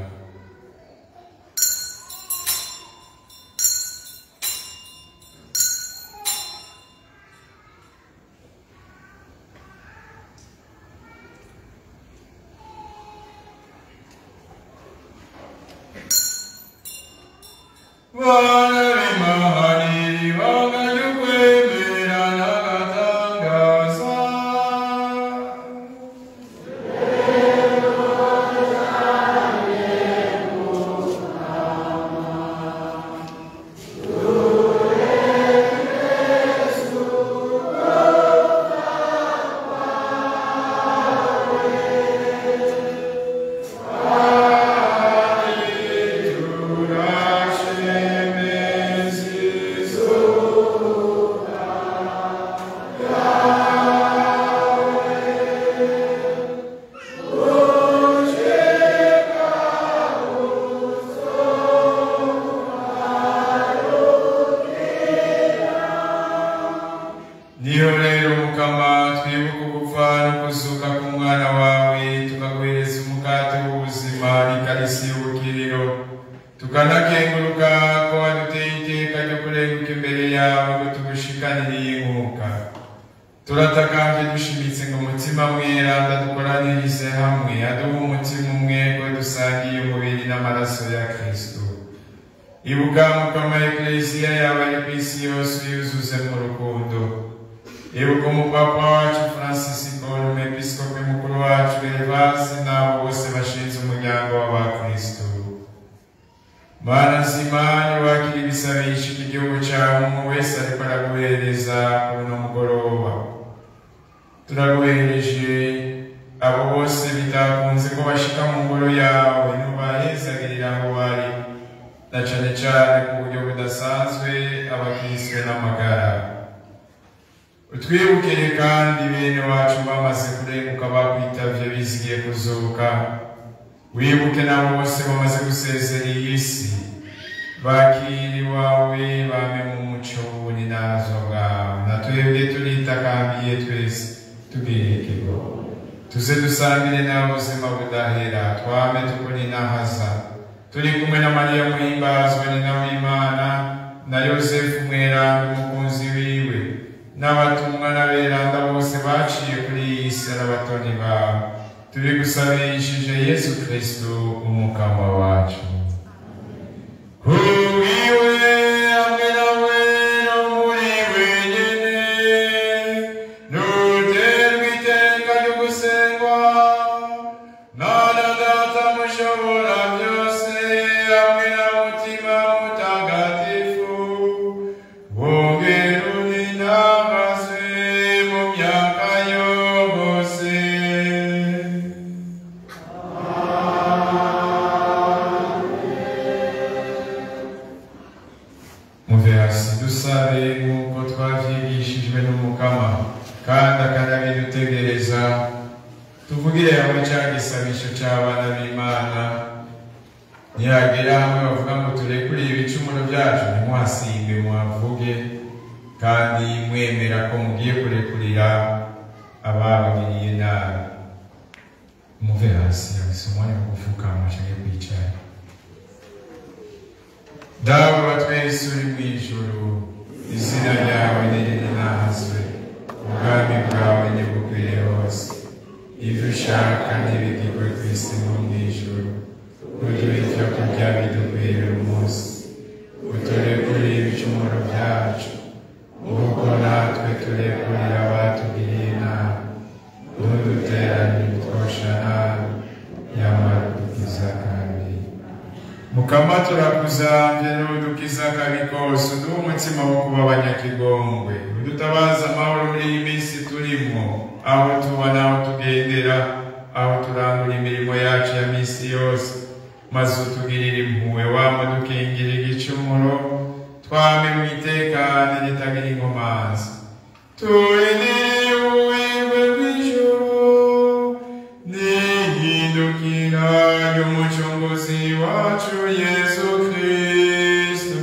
Mahari bagayukwe merana gatangaza Amen. mukama twibuka gupfa no kuzuka k'umwana wawe tukaguhereza umukate w'ubuzima n'ikarisi y'ubukiriro tukanakenguruka ko waduteye iteka ryo kurenguka imbere yawe ngo tugushikanire inkuka turatakambye dushimitse ngo umutima mweranda dukoranirize hamwe aduhe umutima umwe ko dusangiye umubiri n'amaraso ya Kristo ibuka mukama ekleziya yawe ari ku isi yose uyuzuze mu rukundo ibuka umupapa wacu Francis umwepiskopi mukuru wacu Gervase n'abo bose bashinze umuryango w'abakristo Mana nzima niwakira ibisabisho igihugu cyawe umuntu wese ariko araguhereza kuri uno mugoroba turaguhereje abo bose bitakunze ko bashika mu ngoro yawe ntubahezagirira aho bari na cane cane ku buryo budasanzwe abakristo n'amagara utwibukire kandi bene wacu bamaze kurenguka bakwitavye bizigiye kuzuka wibuke nabo bose bamaze gusezera iyi si bakiri wawe bame mu muco w'ubuninazo bwawe na twebwe turitakambiye twese tubirikirwa tuze dusangire nawe ubuzima budahera twame tukuninahaza turi kumwe na Mariya muhimbazwa nyina w'Imana na Yosefu mweranda umukunzi wiwe n'abatumwa n'aberanda bose baciye kuri iyi si n'abatoni bawe tubigusabishije Yesu Kristo umukama wacu Uwiwe hamwe nawe no muri wenyine nuterwa iteka ryo gusengwa na Data mushobora byose hamwe na mutima mutagatifu wongera uninahazwe mu myaka yose dusabe nk'uko twavyigishijwe n'umukama kandi akanabidutegereza tuvugire hamwe ca gisabisho c'abana b'Imana nihagera hamwe bavuga ngo turekuriye ibicumuro vyacu ntimuhasimbe muhavuge kandi mwemera ko mugiye kurekurira ababagiriye nabi muve hasi yabise umwanya wo gupfukama canke kwicara Dawe wa twese uri mw'ijuru izina ryawe nirinahazwe ubwami bwawe nibukwire hose ivyo ushaka ntibigirwe ku isi no mw'ijuru uduhe ivyo kurya bidukwire umunsi uturekurire ibicumuro vyacu nk'uko natwe turekurira abatugiriye nabi ntuduterane ibitwosha nabi nyamara udukiza kandi mukama turakuzamvye n'udukiza kabi kose uduhe umutima wo kuba abanyakigongwe udutabaza amahoro muri iyi minsi turimo aho tuba n'aho tugendera aho turangura imirimo yacu ya minsi yose maze utugirire impuhwe wama dukingira igicumuro twame mu itekane ritagira inkomanzi turindiriye ubuhirwe bw'ijuru n'ihindukira ry'umucunguzi wacu Yesu Kristo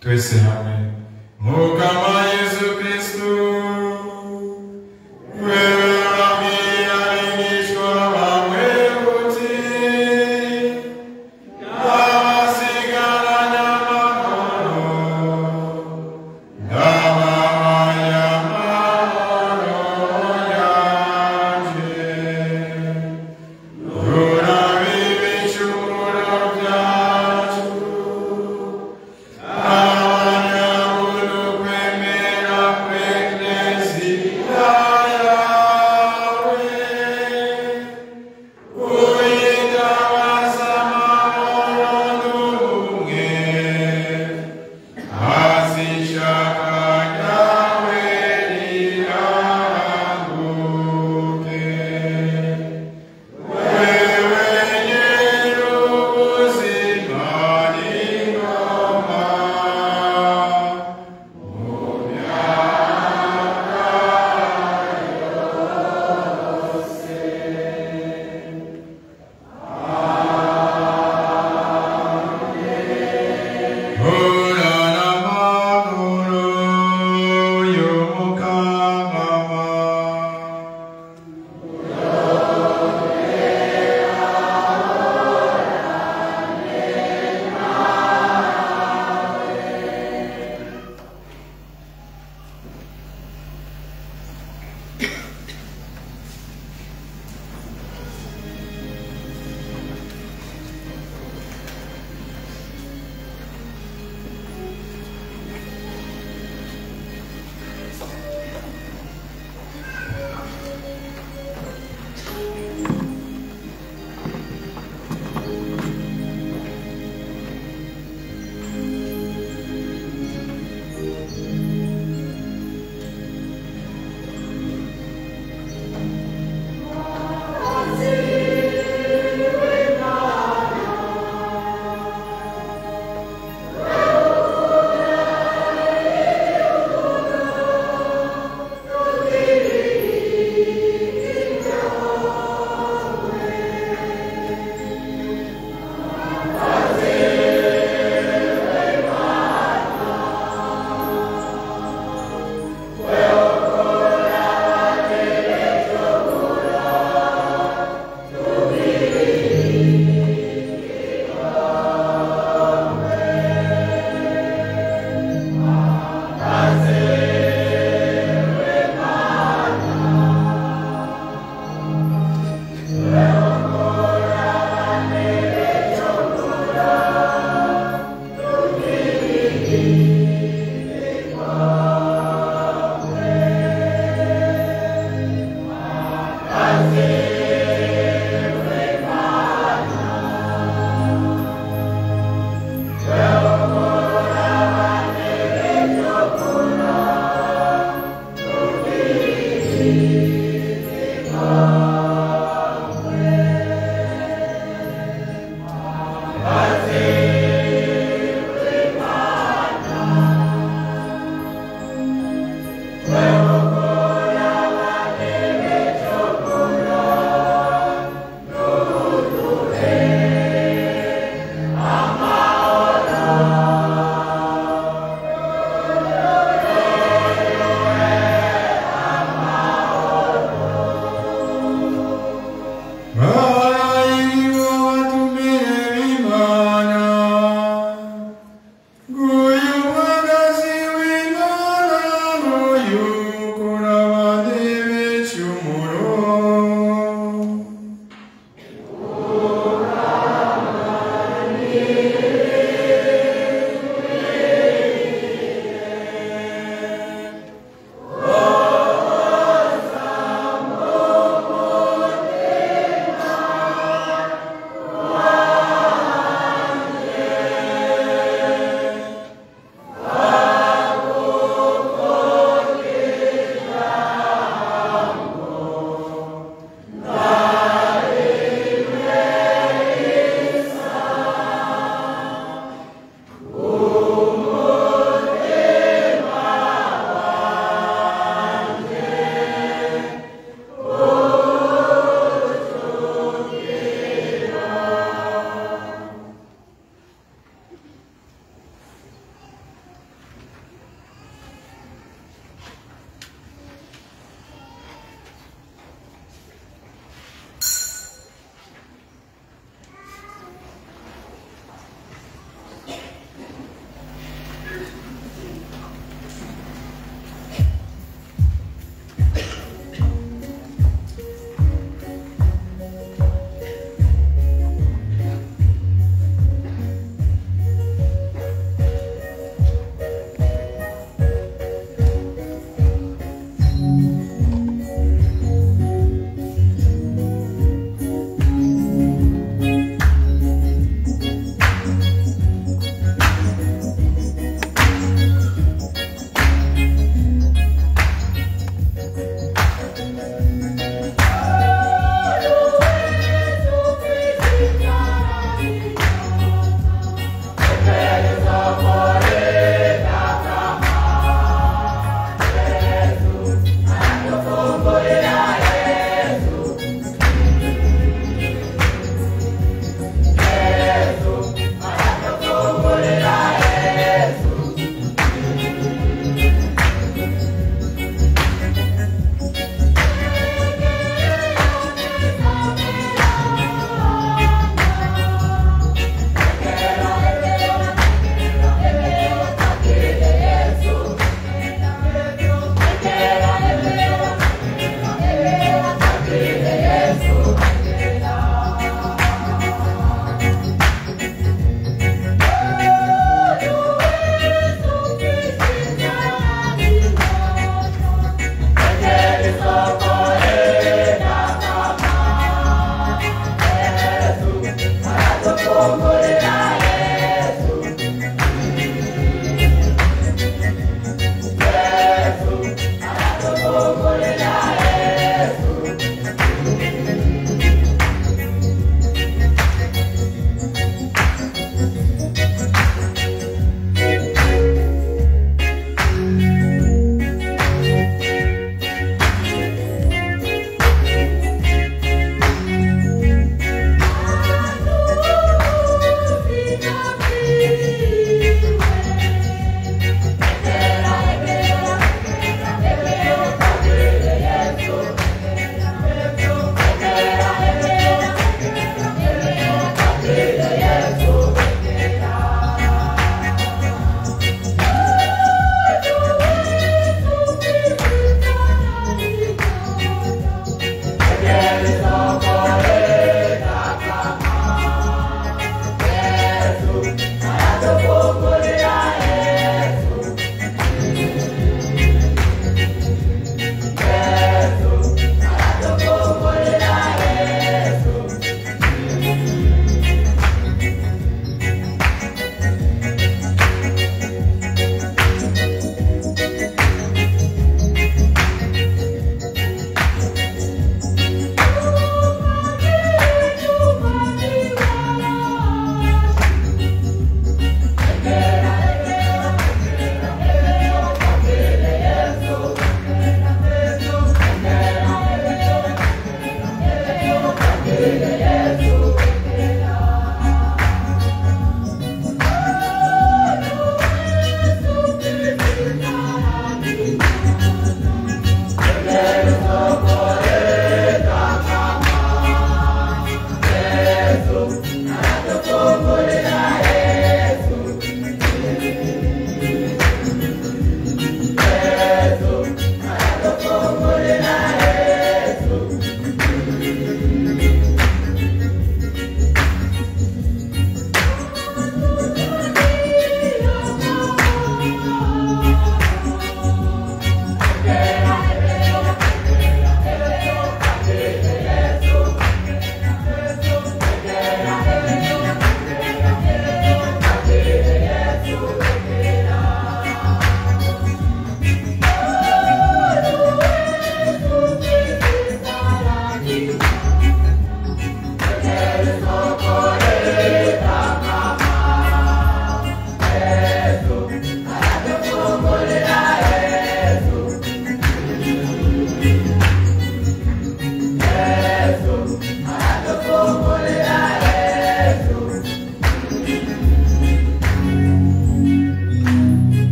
twese hamwe mukama Yesu Kristo wewe urabwira abigishwa bawe uti ndabasigaranye amahoro ndabahaye amahoro yanje urabe ibicumuro vyacu abanyabuntu kwemera kw'Eklezia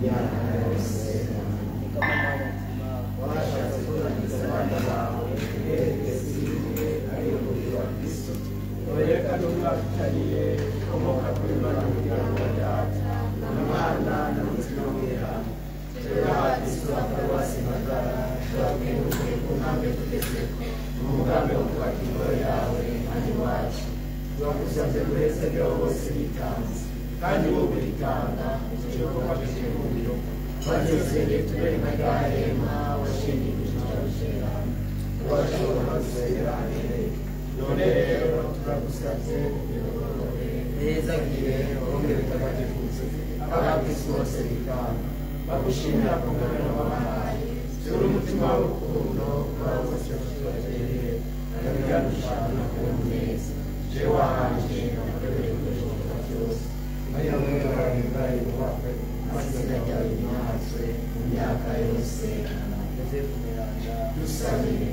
imyaka yose. Washatse kurangiza abana bawe uherereza igihe ari umubiri wa Kristo. Werekana umwakitariye ukomoka kuri Imana kugira ngo data n'Umwana n'Umutima w'Imana. Turaha Kristo paruwasi Magara, turabwiruke ku ntambwe tugezeko mu mugambi wo kubaka ingoro yawe hano iwacu. Turagusabye guhezagiraho bose bitanze kandi bo buritanga igikorwa cy'ihuriro maze usenge tubere nka Gahema washingiye icyicaro cyawe urashobora gusezeranire. None rero turagusabye nehezagire wongere utagatifuze abakristo bose bitanga bagushimira ku ngabire wabahaye. Tura umutima w'urukundo waba wose tubagereye ndabiganishana kuba neza jewe wahanje namurebere kubishoboka byose ari hamwe n'abarangari bubakwe amazina ryawe ntazwe mu myaka yose. Yosefu Mweranda dusabire.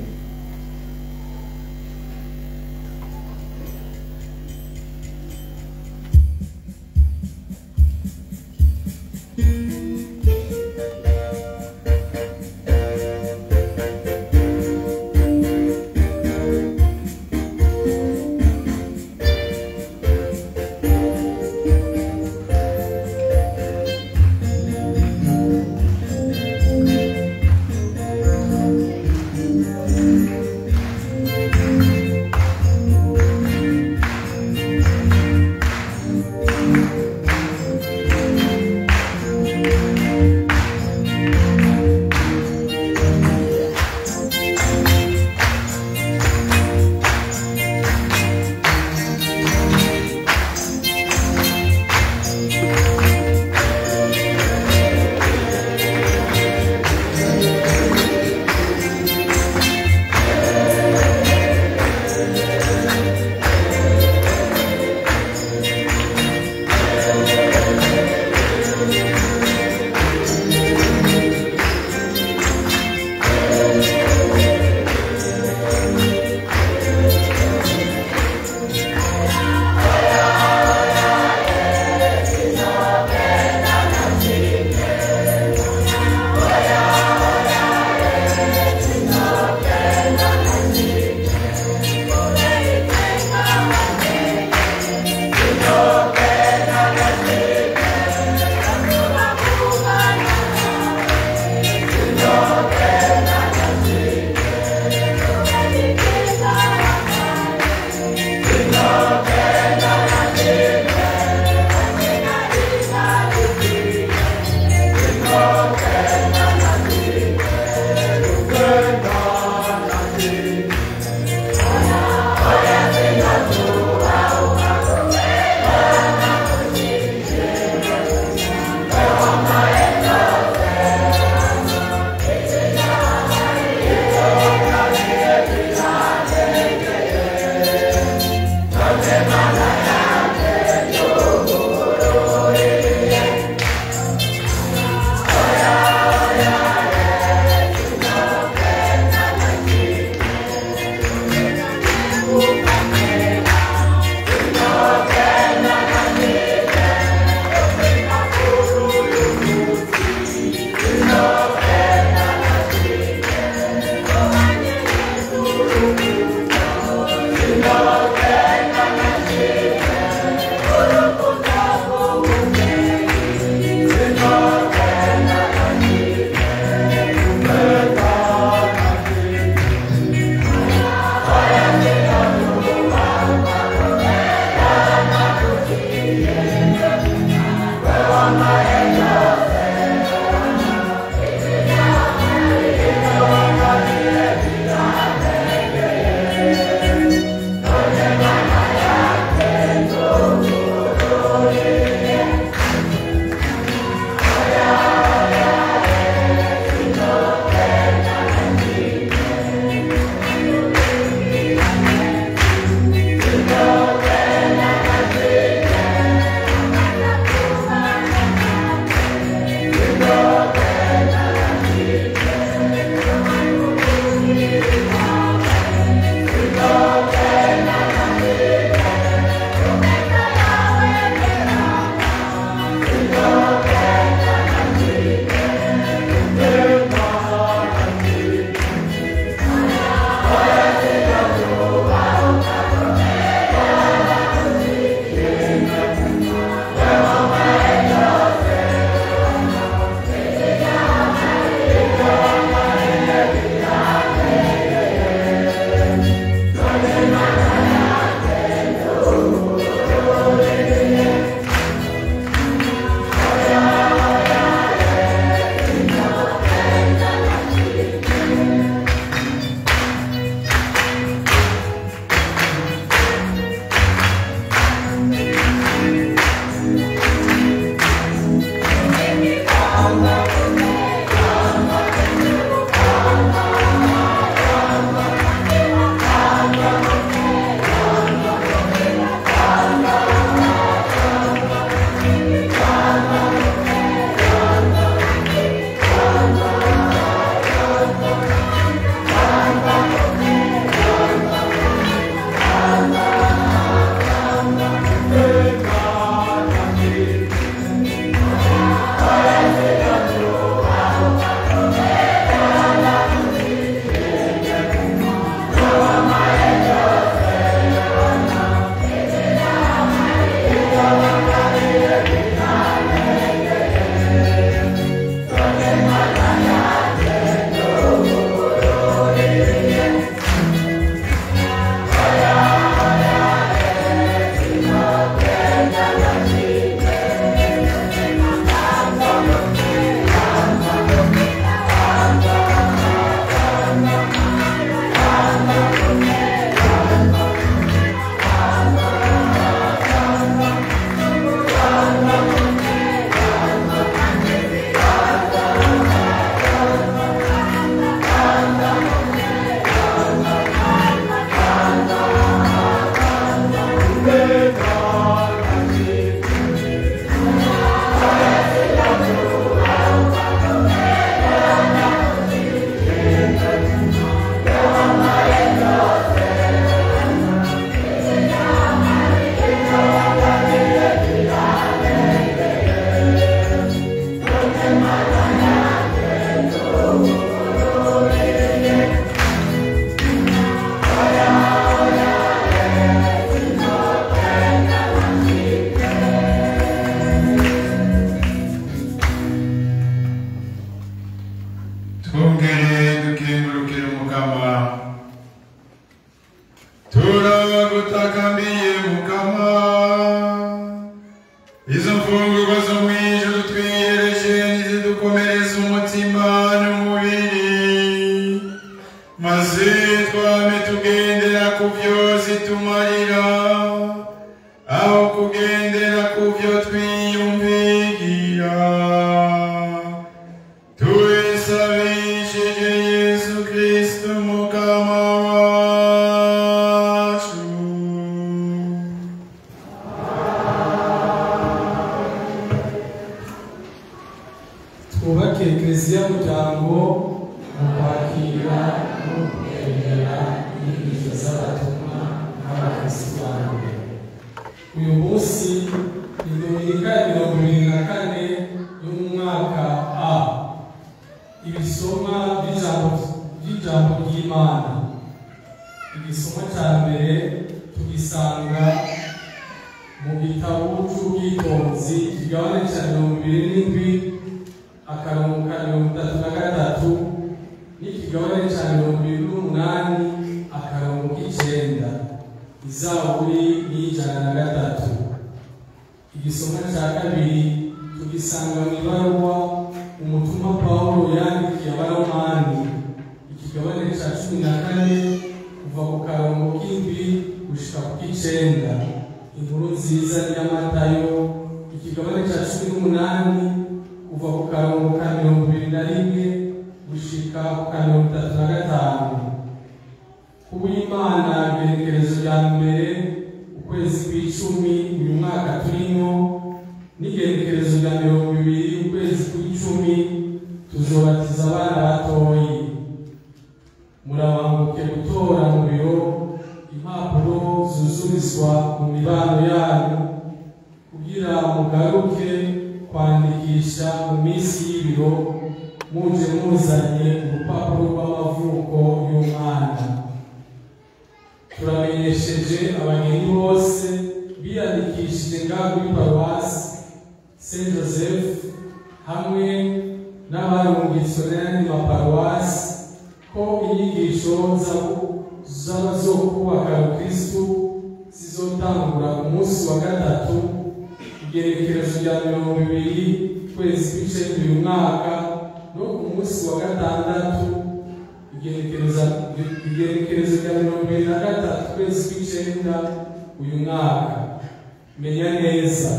Menya neza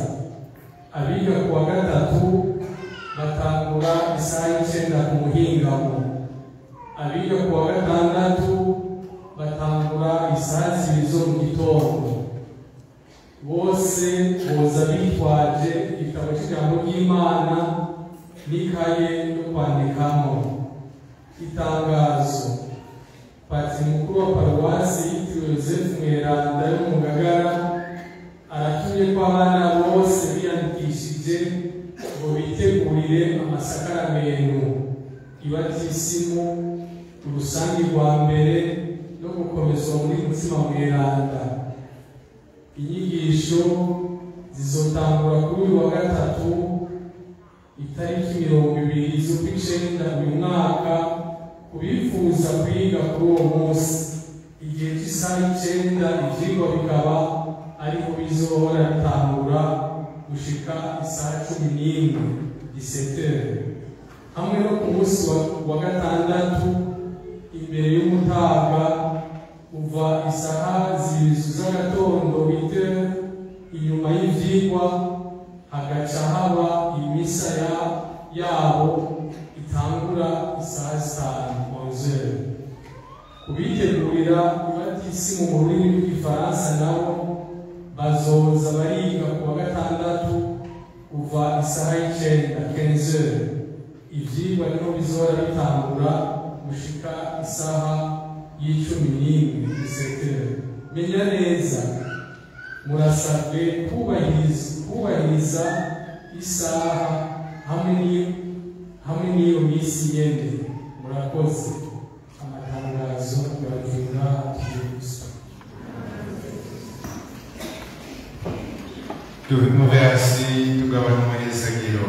abiga kuwa gatatu batangura n'ikaye yo kwandikamo. Itangazo: Patiri mukuru wa paruwasi yitiriwe Yozefu Mweranda yo mu Ngagara aratumye ko abana bose biyandikishije ngo bitegurire amasakaramentu, ibatisimu, urusangi rwa mbere no gukomezwa muri Mutima Mweranda. Inyigisho zizotangura kuri uyu wa gatatu itariki 20 z'ukwicenda uyu mwaka. Kubifuza kwiga kuri uwo munsi igihe cy'isaha 9 ivyigwa bikaba ariho bizohora bitangura gushika isaha 11 17h, hamwe no ku munsi wa gatandatu imbere y'umutaga kuva isaha 2 z'agatondo 8h. Inyuma y'ivyigwa hagaca haba imisa yabo itangura isaha 5. Kubitegurira ibatisimu mu rurimi rw'igifaransa nabo bazoza bariga ku wa gatandatu kuva isaha 9 ivyigwa niho bizohora bitangura gushika isaha 11 menya neza murasabwe kubahiriza isaha hamwe n'iyo misi nyene. Murakoze. Amatangazo y'abajura y'Yesu. Tuve hasi tugabana umunezero.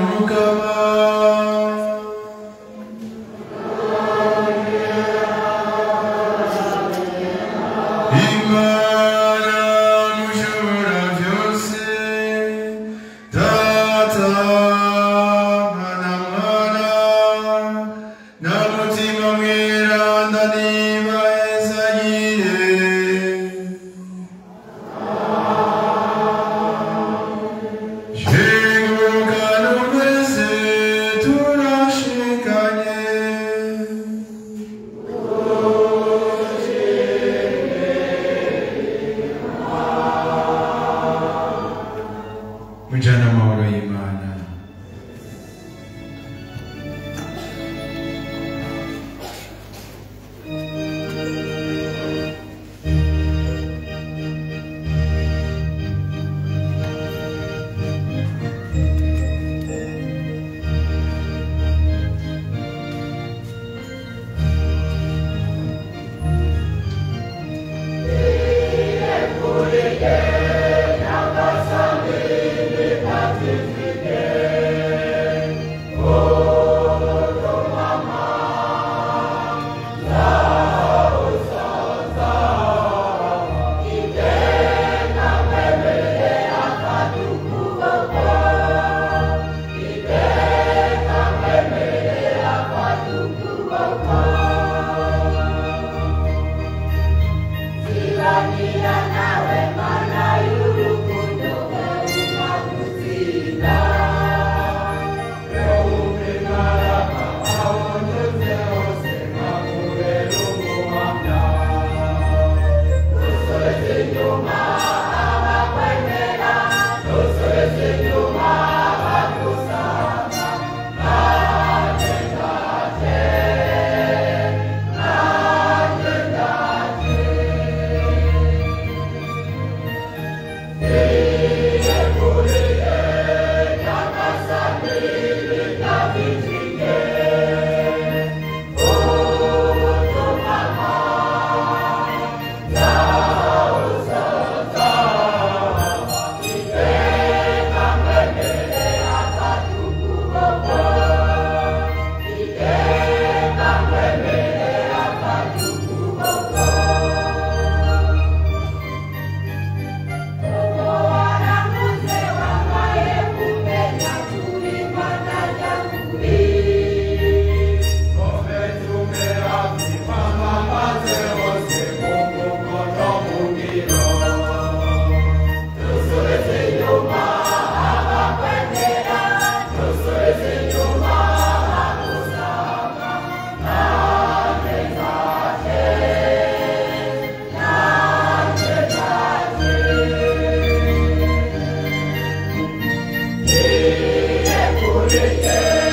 Mukama mujana amahoro y'Imana. iteka